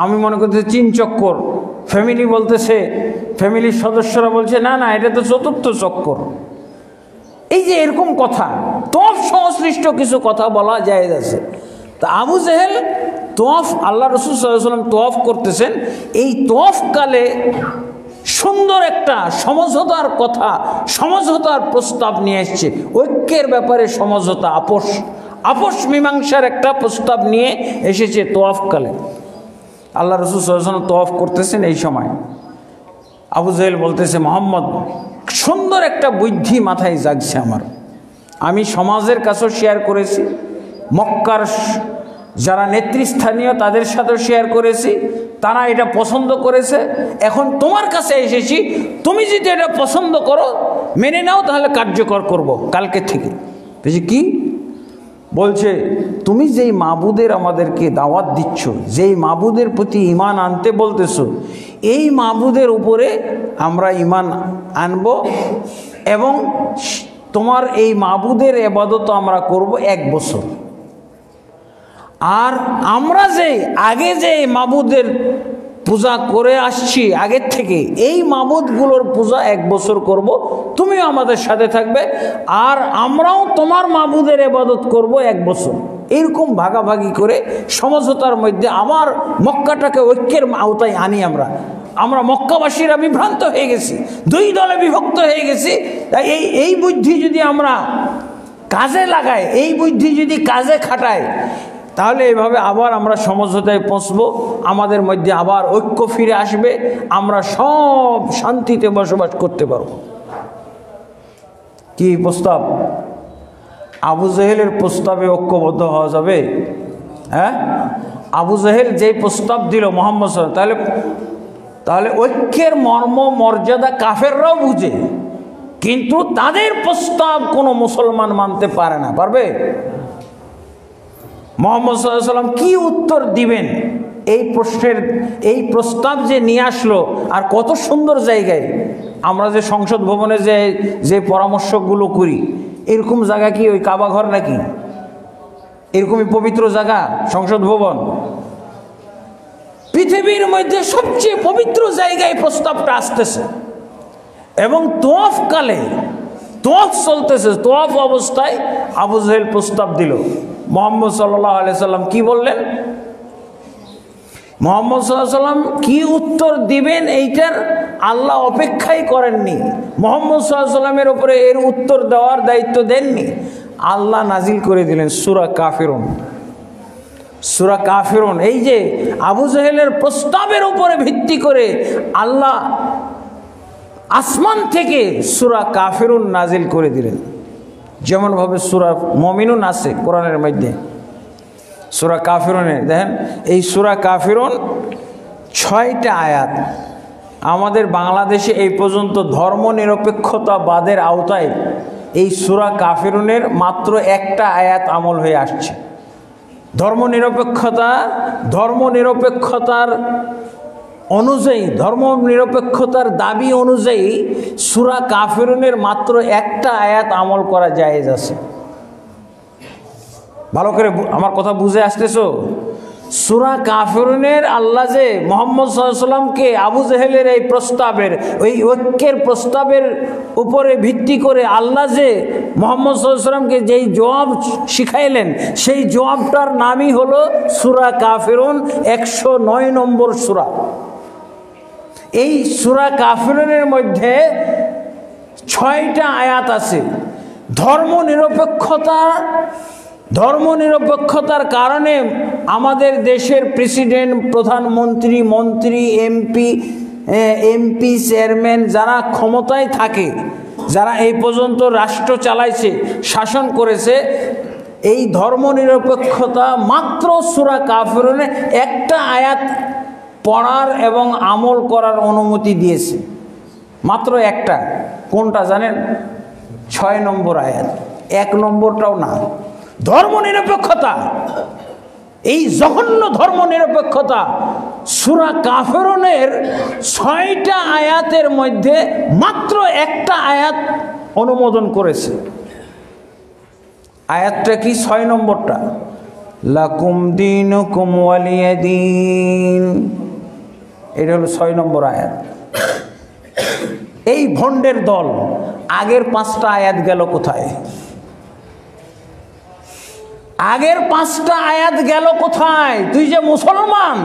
আমি মনে করতেছি 3 চক্কর, ফ্যামিলি বলতেছে, ফ্যামিলির সদস্যরা বলছে না না এটা তো 4র্থ চক্কর। এই যে এরকম কথা, তোয়াফ সংশ্লিষ্ট কিছু কথা বলা জায়েজ আছে। তা আবু জাহেল তোয়াফ, আল্লাহ রাসূল সাল্লাল্লাহু আলাইহি ওয়াসাল্লাম তোয়াফ করতেছেন, এই তোয়াফ কালে সুন্দর একটা সমঝোতার কথা, সমঝোতার প্রস্তাব নিয়ে এসছে। ঐক্যের ব্যাপারে সমঝোতা, আপোষ মীমাংসার একটা প্রস্তাব নিয়ে এসেছে তোয়াফকালে। আল্লাহ রাসূল সাল্লাল্লাহু আলাইহি ওয়াসাল্লাম তোয়াফ করতেছেন, এই সময় আবু জাহেল বলতেছে, মুহাম্মদ, সুন্দর একটা বুদ্ধি মাথায় জাগছে আমার। আমি সমাজের কাছেও শেয়ার করেছি, মক্কার যারা নেতৃস্থানীয় তাদের সাথেও শেয়ার করেছি, তারা এটা পছন্দ করেছে। এখন তোমার কাছে এসেছি, তুমি যদি এটা পছন্দ করো, মেনে নাও, তাহলে কার্যকর করব কালকে থেকে। বুঝি কি বলছে, তুমি যেই মাবুদের আমাদেরকে দাওয়াত দিচ্ছ, যেই মাবুদের প্রতি ঈমান আনতে বলতেছো, এই মাবুদের উপরে আমরা ঈমান আনব এবং তোমার এই মাবুদের ইবাদত আমরা করব 1 বছর। আর আমরা আগে যে মাবুদের পূজা করে আসছি আগের থেকে, এই মাবুদগুলোর পূজা 1 বছর করব, তুমিও আমাদের সাথে থাকবে, আর আমরাও তোমার মাবুদের ইবাদত করব 1 বছর। এরকম ভাগাভাগি করে সমঝোতার মধ্যে আমার মক্কাটাকে ঐক্যের আওতায় আনি। আমরা মক্কাবাসীরা বিভ্রান্ত হয়ে গেছি, 2 দলে বিভক্ত হয়ে গেছি। এই বুদ্ধি যদি আমরা কাজে লাগাই, এই বুদ্ধি যদি কাজে খাটাই, তাহলে এইভাবে আবার আমরা সমঝোতায় পৌঁছব, আমাদের মধ্যে আবার ঐক্য ফিরে আসবে, আমরা সব শান্তিতে বসবাস করতে পারব। কি প্রস্তাব? আবু জাহেলের প্রস্তাবে ঐক্যবদ্ধ হওয়া যাবে? হ্যাঁ, আবু জাহেল যেই প্রস্তাব দিল মুহাম্মদ সাল্লাল্লাহু আলাইহি ওয়াসাল্লাম, তাহলে ঐক্যের মর্ম মর্যাদা কাফেররাও বুঝে, কিন্তু তাদের প্রস্তাব কোনো মুসলমান মানতে পারে না। পারবে? মুহাম্মদ সাল্লাল্লাহু আলাইহি ওয়াসাল্লাম কি উত্তর দিবেন এই প্রশ্নের? এই প্রস্তাব যে নিয়ে আসলো, আর কত সুন্দর জায়গায় আমরা যে সংসদ ভবনে যে পরামর্শগুলো করি, এরকম জায়গা কি ওই কাবা ঘর নাকি? এরকমই পবিত্র জায়গা সংসদ ভবন। পৃথিবীর মধ্যে সবচেয়ে পবিত্র জায়গায় প্রস্তাবটা আসতেছে, এবং তোয়াফ কালে, তোয়াফ চলতেছে, তোয়াফ অবস্থায় আবু জাহেল প্রস্তাব দিল। মুহাম্মদ সাল্লাল্লাহু আলাইহি সাল্লাম কি বললেন? মুহাম্মদ সাল্লাল্লাহু আলাইহি সাল্লাম কি উত্তর দিবেন এইটার আল্লাহ অপেক্ষাই করেননি, মুহাম্মদ সাল্লাল্লাহু আলাইহি ওয়াসাল্লামের উপরে এর উত্তর দেওয়ার দায়িত্ব দেননি। আল্লাহ নাজিল করে দিলেন সূরা কাফিরুন। সূরা কাফিরুন, এই যে আবু জেহেলের প্রস্তাবের উপরে ভিত্তি করে আল্লাহ আসমান থেকে সূরা কাফিরুন নাজিল করে দিলেন। যেমনভাবে সূরা মুমিনুন আছে কোরআনের মধ্যে, সূরা কাফিরুনে দেখেন, এই সূরা কাফিরুন 6টা আয়াত। আমাদের বাংলাদেশে এই পর্যন্ত ধর্মনিরপেক্ষতাবাদের আওতায় এই সূরা কাফিরুনের মাত্র একটা আয়াত আমল হয়ে আসছে। ধর্মনিরপেক্ষতার অনুযায়ী, ধর্মনিরপেক্ষতার দাবি অনুযায়ী সূরা কাফিরুনের মাত্র একটা আয়াত আমল করা জায়েজ আছে। ভালো করে আমার কথা বুঝে আসতেছো? সূরা কাফিরুনের আল্লাহ যে মুহাম্মদ সাল্লাল্লাহু আলাইহি ওয়াসাল্লামকে আবু জেহেলের এই প্রস্তাবের, ওই ঐক্যের প্রস্তাবের উপরে ভিত্তি করে আল্লাহ যে মুহাম্মদ সাল্লাল্লাহু আলাইহি ওয়াসাল্লামকে যেই জবাব শিখাইলেন, সেই জবাবটার নামই হলো সূরা কাফিরুন, 109 নম্বর সূরা। এই সূরা কাফিরুনের মধ্যে 6টা আয়াত আছে। ধর্মনিরপেক্ষতার কারণে আমাদের দেশের প্রেসিডেন্ট, প্রধানমন্ত্রী, মন্ত্রী, এমপি চেয়ারম্যান যারা ক্ষমতায় থাকে, যারা এই পর্যন্ত রাষ্ট্র চালাইছে, শাসন করেছে, এই ধর্মনিরপেক্ষতা মাত্র সূরা কাফিরুনে একটা আয়াত পড়ার এবং আমল করার অনুমতি দিয়েছে, মাত্র একটা। কোনটা জানেন? 6 নম্বর আয়াত, 1 নম্বরটাও না। ধর্মনিরপেক্ষতা, এই জঘন্য ধর্মনিরপেক্ষতা সূরা কাফিরুনের 6টা আয়াতের মধ্যে মাত্র একটা আয়াত অনুমোদন করেছে। আয়াতটা কি? 6 নম্বরটা, লাকুম দীনুকুম ওয়ালিয়া দীন। এটা হলো 6 নম্বর আয়াত। এই ভণ্ডের দল আগের 5টা আয়াত গেল কোথায়? আগের 5টা আয়াত গেল কোথায়? তুই যে মুসলমান,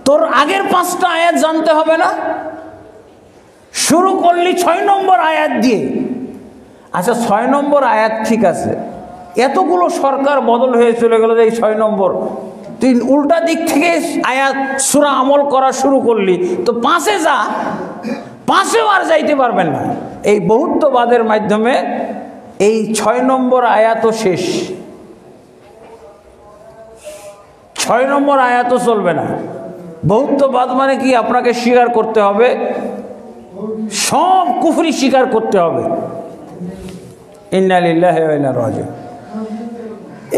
তোর আগের 5টা আয়াত জানতে হবে না? শুরু করলি 6 নম্বর আয়াত দিয়ে। আচ্ছা, 6 নম্বর আয়াত ঠিক আছে, এতগুলো সরকার বদল হয়ে চলে গেল যে এই 6 নম্বর, তুই উল্টা দিক থেকে আয়াত সূরা আমল করা শুরু করলি, তো 5-এ যা, 5-এও আর যাইতে পারবেন না। এই বহুত্ববাদের মাধ্যমে এই 6 নম্বর আয়াতও শেষ, 6 নম্বর আয়াতও চলবে না। বহুত্ববাদ মানে কি? আপনাকে স্বীকার করতে হবে, সব কুফরি স্বীকার করতে হবে। ইন্না লিল্লাহি ওয়া ইন্না ইলাইহি রাজিউন।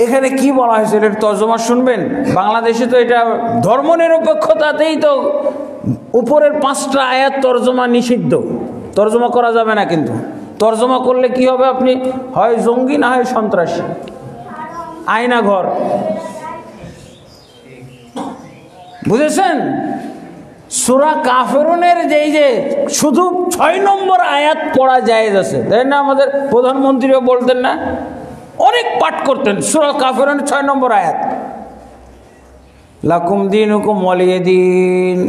এখানে কি বলা হয়েছে এর তর্জমা শুনবেন? বাংলাদেশে তো এটা ধর্মনিরপেক্ষতাতেই তো উপরের 5টা আয়াত তর্জমা নিষিদ্ধ, তর্জমা করা যাবে না। কিন্তু তর্জমা করলে কি হবে? আপনি হয় জঙ্গি, না হয় সন্ত্রাসী, আয়না ঘর। বুঝেছেন? সূরা কাফিরুনের যে শুধু 6 নম্বর আয়াত পড়া জায়েজ আছে, তাই না? আমাদের প্রধানমন্ত্রীও বলতেন না, অনেক পাঠ করতেন সূরা কাফিরুনের 6 নম্বর আয়াত, লাকুম দীনুকুম ওয়ালিয়া দীন।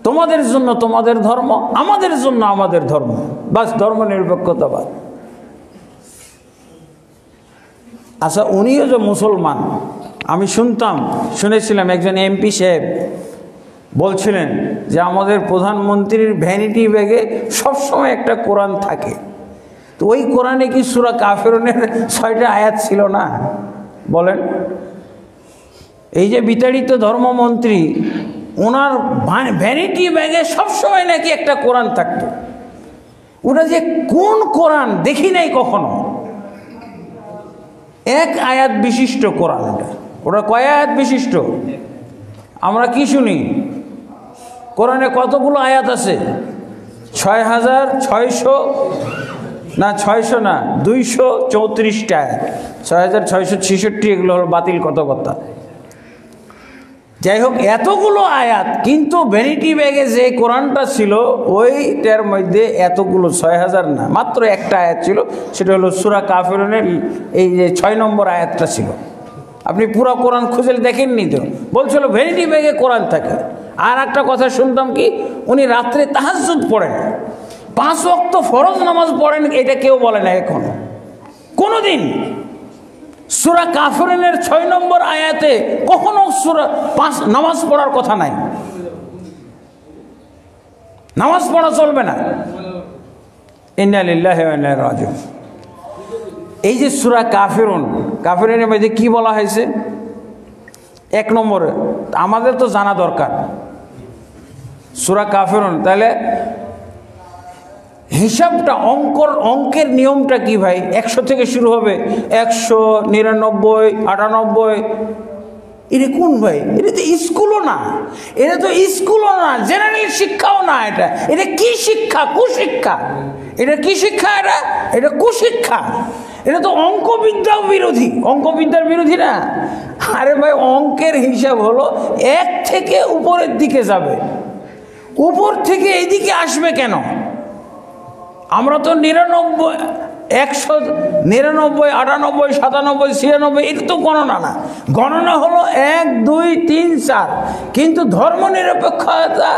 তোমাদের জন্য তোমাদের ধর্ম, আমাদের জন্য আমাদের ধর্ম, বাস ধর্মনিরপেক্ষতাবাদ। আচ্ছা, উনিও যে মুসলমান, আমি শুনেছিলাম একজন এমপি সাহেব বলছিলেন যে আমাদের প্রধানমন্ত্রীর ভ্যানিটি ব্যাগে সবসময় একটা কোরআন থাকে। তো ওই কোরআনে কি সূরা কাফিরুনের 6টা আয়াত ছিল না? বলেন। এই যে বিতাড়িত ধর্মমন্ত্রী, ওনার ভ্যানিটি ব্যাগে সবসময় নাকি একটা কোরআন থাকতো। ওটা যে কোন কোরআন দেখি নাই কখনো। 1 আয়াত বিশিষ্ট কোরআন। ওটা কয় আয়াত বিশিষ্ট? আমরা কি শুনি? কোরআনে কতগুলো আয়াত আছে? 6,600 না, 600 না, 234টা আয়াত, 6,666। এগুলো হলো বাতিল কথাবার্তা। যাই হোক, এতগুলো আয়াত, কিন্তু ভ্যানিটি ব্যাগে যে কোরআনটা ছিল ওইটার মধ্যে এতগুলো 6,000 না, মাত্র একটা আয়াত ছিল। সেটা হলো সূরা কাফিরুনের এই যে 6 নম্বর আয়াতটা ছিল। আপনি পুরো কোরআন খুঁজে দেখেননি তো, বলছিল ভ্যানিটি ব্যাগে কোরআন থাকে। আর একটা কথা শুনতাম কি, উনি রাত্রে তাহাজ্জুদ পড়েন, 5 ওয়াক্ত ফরজ নামাজ পড়েন, এটা কেউ বলে না এখন কোনোদিন। সূরা কাফিরুনের 6 নম্বর আয়াতে কখনো সূরা 5 নামাজ পড়ার কথা নাই, নামাজ পড়া চলবে না। ইন্না লিল্লাহি ওয়া ইন্না ইলাইহি রাজিউন। এই যে সূরা কাফিরুনের মধ্যে কি বলা হয়েছে? 1 নম্বরে আমাদের তো জানা দরকার সূরা কাফিরুন, তাহলে হিসাবটা অঙ্কের নিয়মটা কি ভাই? 100 থেকে শুরু হবে, 199, 98। এটা কোন ভাই? এটা তো স্কুলও না, জেনারেল শিক্ষাও না। এটা কি শিক্ষা? কুশিক্ষা। এটা কি শিক্ষা? এটা কুশিক্ষা। এটা তো অঙ্কবিদ্যার বিরোধী না। আরে ভাই, অঙ্কের হিসাব হলো 1 থেকে উপরের দিকে যাবে, উপর থেকে এইদিকে আসবে কেন? আমরা তো 99, 199, 98, 97, 96, এটা তো গণনা না। গণনা হলো 1, 2, 3, 4। কিন্তু ধর্মনিরপেক্ষতা,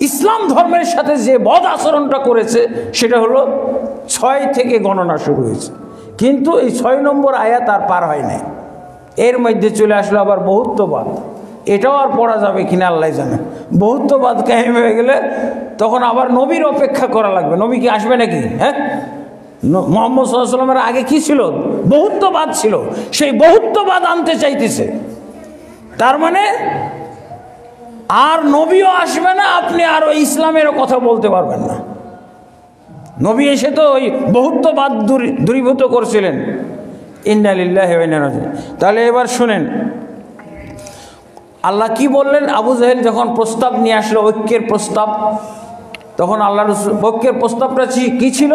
ইসলাম ধর্মের সাথে যে বদ আচরণটা করেছে সেটা হলো 6 থেকে গণনা শুরু হয়েছে। কিন্তু এই 6 নম্বর আয়াত আর পার হয় নাই। এর মধ্যে চলে আসলো আবার বহুত্ববাদ। এটাও আর পড়া যাবে কিনা আল্লাহ জানে। বহুত্ববাদ কায়েম হয়ে গেলে তখন আবার নবীর অপেক্ষা করা লাগবে। নবী কি আসবে নাকি? হ্যাঁ, মুহাম্মদ সাল্লাল্লাহু আলাইহি ওয়াসাল্লামের আগে কি ছিল? বহুত্ববাদ ছিল। সেই বহুত্ববাদ আনতে চাইতেছে। তার মানে আর নবীও আসবে না, আপনি আরো ইসলামেরও কথা বলতে পারবেন না। নবী এসে তো ওই বহুত্ববাদ দূরীভূত করছিলেন। ইন্না লিল্লাহি ওয়া ইন্না ইলাইহি রাজিউন। তাহলে এবার শুনেন আল্লাহ কি বললেন। আবু জাহেল যখন প্রস্তাব নিয়ে আসলো, ঐক্যের প্রস্তাব, তখন আল্লাহ রাসূল ঐক্যের প্রস্তাবটা কি ছিল?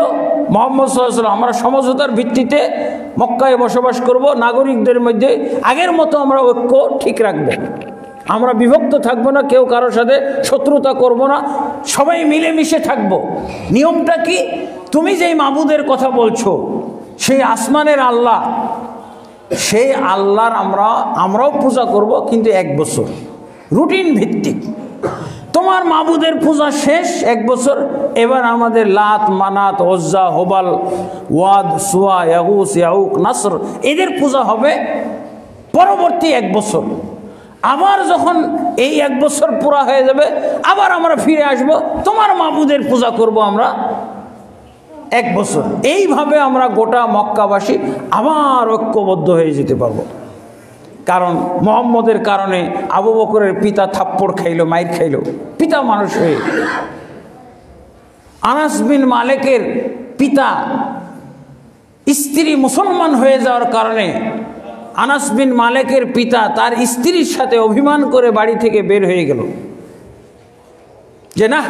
মুহাম্মদ সাল্লাল্লাহু আলাইহি ওয়াসাল্লাম, আমরা সমঝোতার ভিত্তিতে মক্কায় বসবাস করব, নাগরিকদের মধ্যে আগের মতো আমরা ঐক্য ঠিক রাখব, আমরা বিভক্ত থাকবো না, কেউ কারোর সাথে শত্রুতা করব না, সবাই মিলেমিশে থাকব। নিয়মটা কি? তুমি যেই মাবুদের কথা বলছো, সেই আসমানের আল্লাহ, সেই আল্লাহর আমরাও পূজা করব, কিন্তু 1 বছর রুটিন ভিত্তিক। তোমার মাবুদের পূজা শেষ 1 বছর, এবার আমাদের লাত, মানাত, ওজ্জা, হোবাল, ওয়াদ, সুয়া, ইয়াগুস, ইয়াউক, নাসর, এদের পূজা হবে পরবর্তী 1 বছর। আবার যখন এই 1 বছর পুরা হয়ে যাবে, আবার আমরা ফিরে আসব, তোমার মাবুদের পূজা করব আমরা 1 বছর। এইভাবে আমরা গোটা মক্কাবাসী আবার ঐক্যবদ্ধ হয়ে যেতে পারবো। কারণ মুহাম্মদের কারণে আবু বকরের পিতা থাপ্পড় খাইলো, মাইর খাইলো, পিতা মানুষ হয়ে। আনাস বিন মালিকের পিতা স্ত্রী মুসলমান হয়ে যাওয়ার কারণে আনাস বিন মালিকের পিতা তার স্ত্রীর সাথে অভিমান করে বাড়ি থেকে বের হয়ে গেল, যে না,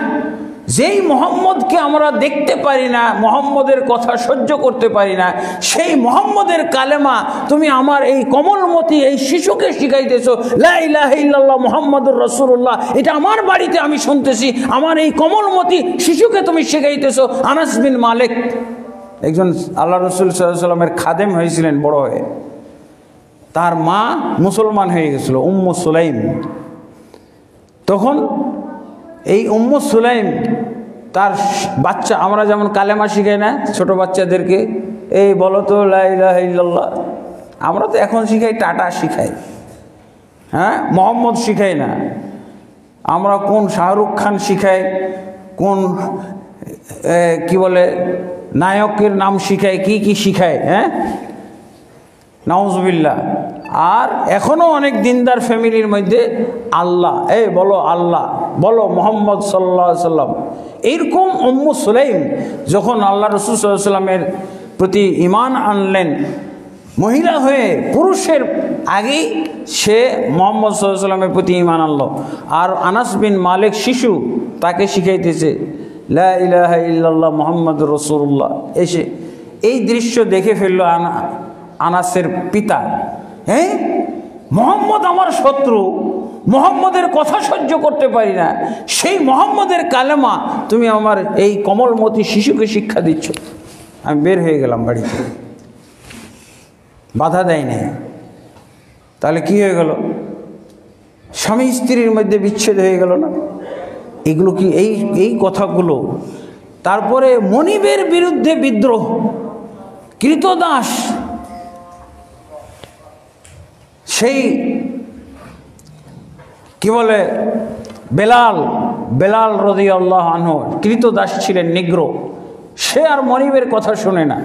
যেই মুহাম্মদকে আমরা দেখতে পারি না, মুহাম্মদের কথা সহ্য করতে পারি না, সেই মুহাম্মদের কালেমা তুমি আমার এই কমলমতি এই শিশুকে শিখাইতেছো, লা ইলাহা ইল্লাল্লাহ মুহাম্মাদুর রাসূলুল্লাহ, এটা আমার বাড়িতে আমি শুনতেছি, আমার এই কমলমতি শিশুকে তুমি শিখাইতেছো। আনাস বিন মালিক একজন আল্লাহ রাসূল সাল্লাল্লাহু আলাইহি ওয়াসাল্লামের খাদেম হয়েছিলেন বড় হয়ে। তার মা মুসলমান হয়ে গেছিল, উম্মু সুলাইম। তখন এই উম্মু সুলাইম তার বাচ্চা, আমরা যেমন কালেমা শিখাই না ছোট বাচ্চাদেরকে, এই বলো তো লা ইলাহা ইল্লাল্লাহ, আমরা তো এখন শিখাই টাটা শিখাই, হ্যাঁ, মোহাম্মদ শিখাই না। আমরা কোন শাহরুখ খান শিখাই, কোন কি বলে নায়কের নাম শিখাই, কি শিখায়, হ্যাঁ, নাউজুবিল্লাহ। আর এখনো অনেক দিনদার ফ্যামিলির মধ্যে আল্লাহ, বলো আল্লাহ, বলো মোহাম্মদ সাল্লাল্লাহু আলাইহি সাল্লাম। এইরকম উম্মু সুলাইম যখন আল্লাহ রাসূল সাল্লাল্লাহু আলাইহি সাল্লামের প্রতি ঈমান আনলেন, মহিলা হয়ে পুরুষের আগেই সে মোহাম্মদ সাল্লাল্লাহু আলাইহি সাল্লামের প্রতি ঈমান আনলো। আর আনাস বিন মালিক শিশু, তাকে শিখাইতেছে লা ইলাহা ইল্লাল্লাহ মুহাম্মাদুর রাসূলুল্লাহ। এসে এই দৃশ্য দেখে ফেললো আনাসের পিতা, হ্যাঁ, মুহাম্মদ আমার শত্রু, মুহাম্মদের কথা সহ্য করতে পারি না, সেই মুহাম্মদের কালেমা তুমি আমার এই কমলমতি শিশুকে শিক্ষা দিচ্ছ। আমি বের হয়ে গেলাম বাড়িতে, বাধা দেয় নাই। তাহলে কি হয়ে গেল? স্বামী স্ত্রীর মধ্যে বিচ্ছেদ হয়ে গেল না? এগুলো কি এই কথাগুলো? তারপরে মনিবের বিরুদ্ধে বিদ্রোহ, কৃতদাস, সেই কি বলে বেলাল রাদিয়াল্লাহু আনহু কৃতদাস ছিলেন, নিগ্রো। সে আর মনিবের কথা শুনে না,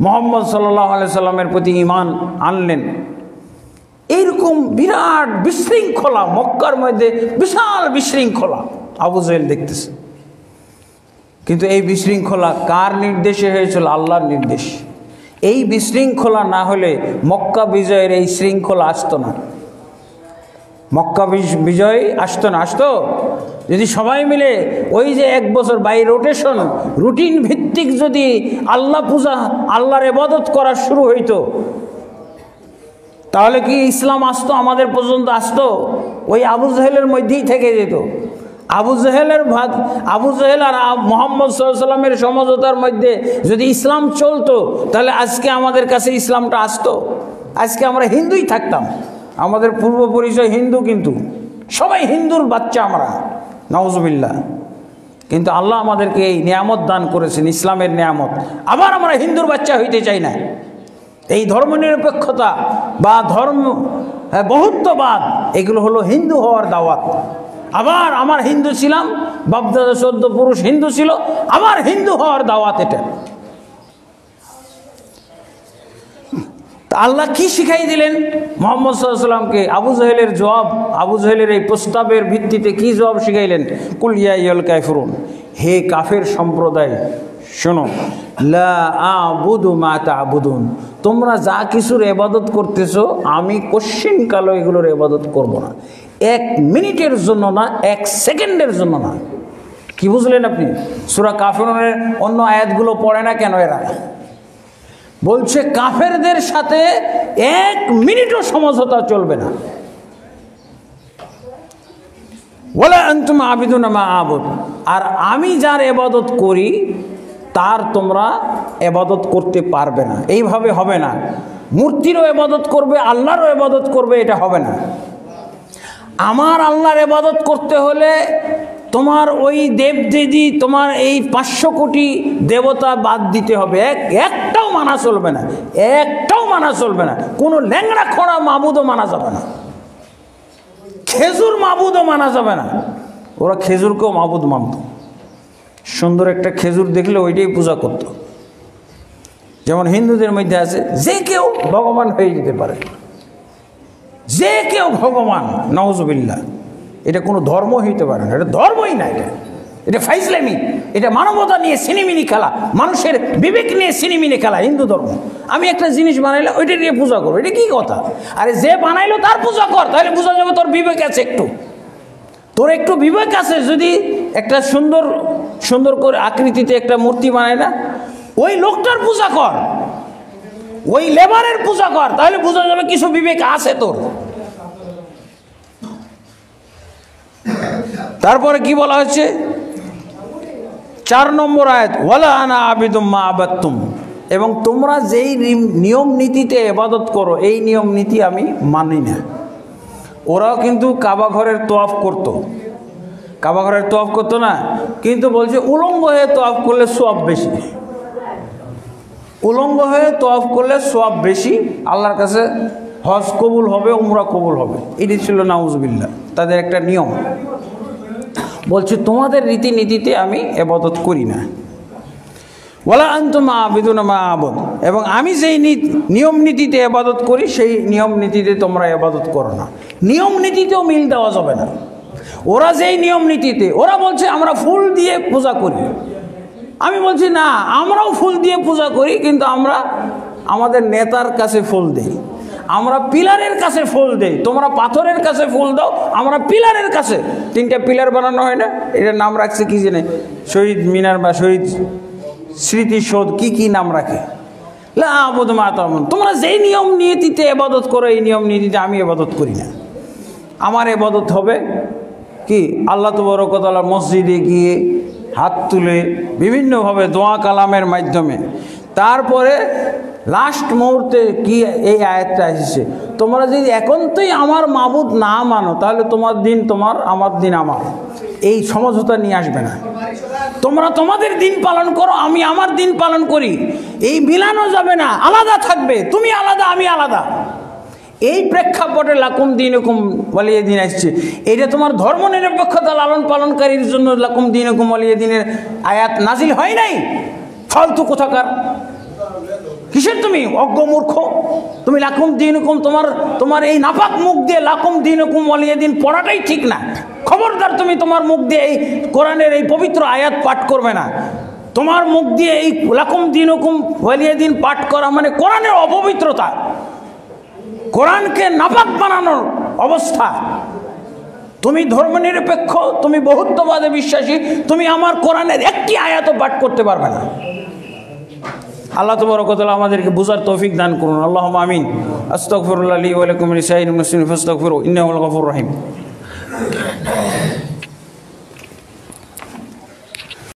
মুহাম্মদ সাল্লাল্লাহু আলাইহি সাল্লামের প্রতি ঈমান আনলেন। এইরকম বিরাট বিশৃঙ্খলা, মক্কার মধ্যে বিশাল বিশৃঙ্খলা আবু জেহেল দেখতেছে। কিন্তু এই বিশৃঙ্খলা কার নির্দেশে হয়েছিল? আল্লাহর নির্দেশ। এই বিশৃঙ্খলা না হলে মক্কা বিজয়ের এই শৃঙ্খলা আসতো না, মক্কা বিজয় আসতো না। আসতো যদি সবাই মিলে ওই যে 1 বছর বাই রোটেশন, রুটিন ভিত্তিক যদি আল্লাহ পূজা, আল্লাহর ইবাদত করা শুরু হইতো, তাহলে কি ইসলাম আসতো? আমাদের পর্যন্ত আসতো? ওই আবু জেহেলের মধ্যেই থেকে যেত। আবু জেহেল আর মুহাম্মদ সাল্লাল্লাহু আলাইহি ওয়াসাল্লামের সমঝোতার মধ্যে যদি ইসলাম চলতো, তাহলে আজকে আমাদের কাছে ইসলামটা আসতো। আজকে আমরা হিন্দুই থাকতাম, আমাদের পূর্ব পরিচয় হিন্দু, কিন্তু সবাই হিন্দুর বাচ্চা আমরা, নাউজুবিল্লাহ। কিন্তু আল্লাহ আমাদেরকে এই নিয়ামত দান করেছেন, ইসলামের নিয়ামত। আবার আমরা হিন্দুর বাচ্চা হইতে চাই না। এই ধর্মনিরপেক্ষতা বা বহুত্ববাদ, এগুলো হলো হিন্দু হওয়ার দাওয়াত। আবার আমার হিন্দু ছিলাম, বাপদাদা 14 পুরুষ হিন্দু ছিল, আবার হিন্দু হওয়ার দাওয়াত এটা। আল্লাহ কি শিখাই দিলেন মুহাম্মদ সাল্লাল্লাহু আলাইহি সাল্লামকে? আবু জেহেলের জবাব, আবু জেহেলের এই প্রস্তাবের ভিত্তিতে কি জবাব শিখাইলেন? কুল ইয়া আইয়ুহাল কাফিরুন, হে কাফের সম্প্রদায় শোনো, লা আ'বুদু মা তা'বুদুন, তোমরা যা কিছুর ইবাদত করতেছো আমি কোশ্চিনকালও এগুলোর ইবাদত করব না, 1 মিনিটের জন্য না, 1 সেকেন্ডের জন্য না। কি বুঝলেন আপনি? সূরা কাফিরুনের অন্য আয়াতগুলো পড়ে না কেন এরা? বলছে কাফেরদের সাথে 1 মিনিটও সমঝোতা চলবে না। ওয়ালা আনতুম আবিদুনা মা আবুদ, আর আমি যার ইবাদত করি তার তোমরা ইবাদত করতে পারবে না। এইভাবে হবে না। মূর্তিরও ইবাদত করবে, আল্লাহরও ইবাদত করবে, এটা হবে না। আমার আল্লাহর ইবাদত করতে হলে তোমার ওই দেবদেবী, তোমার এই 500 কোটি দেবতা বাদ দিতে হবে। একটাও মানা চলবে না, একটাও মানা চলবে না। কোনো ল্যাংড়া খোঁড়া মাবুদও মানা যাবে না, খেজুর মাবুদও মানা যাবে না। ওরা খেজুরকেও মাবুদ মানত। সুন্দর একটা খেজুর দেখলে ওইটাই পূজা করত। যেমন হিন্দুদের মধ্যে আছে যে কেউ ভগবান হয়ে যেতে পারে, যে কেউ ভগবান, নাউজুবিল্লাহ। এটা কোনো ধর্ম হইতে পারে না, এটা ধর্মই না, এটা ফাইজলামি, এটা মানবতা নিয়ে সিনেমিনি খেলা, মানুষের বিবেক নিয়ে সিনেমিনি খেলা হিন্দু ধর্ম। আমি একটা জিনিস বানাইলে ওইটা নিয়ে পূজা করো, এটা কি কথা? আরে যে বানাইলো তার পূজা কর, তাহলে বোঝা যাবে তোর বিবেক আছে, তোর একটু বিবেক আছে। যদি একটা সুন্দর করে আকৃতিতে একটা মূর্তি বানায় না, ওই লোকটার পূজা কর, ওই লেবারের পূজা কর, তাহলে বোঝা যাবে কিছু বিবেক আছে তোর। তারপরে কি বলা হচ্ছে 4 নম্বর আয়াত, ওয়ালা আনা আবিদুম মা আবাদতুম, এবং তোমরা যেই নিয়ম নীতিতে ইবাদত করো এই নিয়ম নীতি আমি মানি না। ওরাও কিন্তু কাবা ঘরের তওয়াফ করতো, কাবা ঘরের তওয়াফ করতো না, কিন্তু বলছে উলঙ্গ হয়ে তওয়াফ করলে সওয়াব বেশি, উলঙ্গ হয়ে তওয়াফ করলে সওয়াব বেশি, আল্লাহর কাছে হজ কবুল হবে, উমরা কবুল হবে। এটি ছিল নাউজুবিল্লাহ তাদের একটা নিয়ম। বলছে তোমাদের রীতিনীতিতে আমি ইবাদত করি না। ওয়ালা আনতুম আবিদুনা মা আবুদ, এবং আমি যেই নিয়ম নীতিতে ইবাদত করি সেই নিয়ম নীতিতে তোমরা ইবাদত করো না। নিয়ম নীতিতেও মিল দেওয়া যাবে না। ওরা যেই নিয়ম নীতিতে, ওরা বলছে আমরা ফুল দিয়ে পূজা করি, আমি বলছি না, আমরাও ফুল দিয়ে পূজা করি, কিন্তু আমরা আমাদের নেতার কাছে ফুল দেই, আমরা পিলারের কাছে ফুল দেই। তোমরা পাথরের কাছে ফুল দাও, আমরা পিলারের কাছে। 3টা পিলার বানানো হয় না, এটার নাম রাখছে কি জানে, শহীদ মিনার বা শহীদ স্মৃতিসৌধ, কি নাম রাখে। লা আবুদু মা তা'বুদুন, তোমরা যেই নিয়ম নীতিতে ইবাদত করো এই নিয়ম নীতিতে আমি ইবাদত করি না। আমার ইবাদত হবে কি, আল্লাহ তাবারক ওয়া তাআলা মসজিদে গিয়ে হাত তুলে বিভিন্নভাবে দোয়া কালামের মাধ্যমে, তারপরে লাস্ট মুহূর্তে কি এই আয়াতটা এসেছে, তোমরা যদি একান্তই আমার মাবুদ না মানো তাহলে তোমার দিন তোমার, আমার দিন আমার, এই সমঝোতা নিয়ে আসবে না। তোমরা তোমাদের দিন পালন করো, আমি আমার দিন পালন করি, এই মিলানো যাবে না, আলাদা থাকবে, তুমি আলাদা আমি আলাদা। এই প্রেক্ষাপটে লাকুম দিনুকুম ওয়ালিয়া দিন আসছে। এটা তোমার ধর্ম নিরপেক্ষতা লালন পালনকারীর জন্য লাকুম দিনুকুম ওয়ালিয়া দিনের আয়াত নাজিল হয় নাই। ফালতু কোথাকার, কিসের তুমি অজ্ঞ মূর্খ? তুমি লাকুম দিনুকুম, তোমার এই নাপাক মুখ দিয়ে লাকুম দিনুকুম ওয়ালিয়া দিন পড়াটাই ঠিক না। খবরদার তুমি তোমার মুখ দিয়ে এই কোরআনের এই পবিত্র আয়াত পাঠ করবে না। তোমার মুখ দিয়ে এই লাকুম দিনুকুম ওয়ালিয়া দিন পাঠ করা মানে কোরআনের অপবিত্রতা, কোরআনকে নাপাক বানানোর অবস্থা। তুমি ধর্মনিরপেক্ষ, তুমি বহুত্ববাদে বিশ্বাসী, তুমি আমার কোরআনের একটি আয়াতও পাঠ করতে পারবে না। আল্লাহ তাবারক ওয়া তাআলা আমাদেরকে বুঝার তৌফিক দান করুন। আল্লাহুম্মা আমিন। আস্তাগফিরুল্লাহ লি ওয়া লাকুম ওয়া লিসাইরিল মুসলিমিন ফাস্তাগফিরু ইন্নাহু আল গফুরুর রহিম।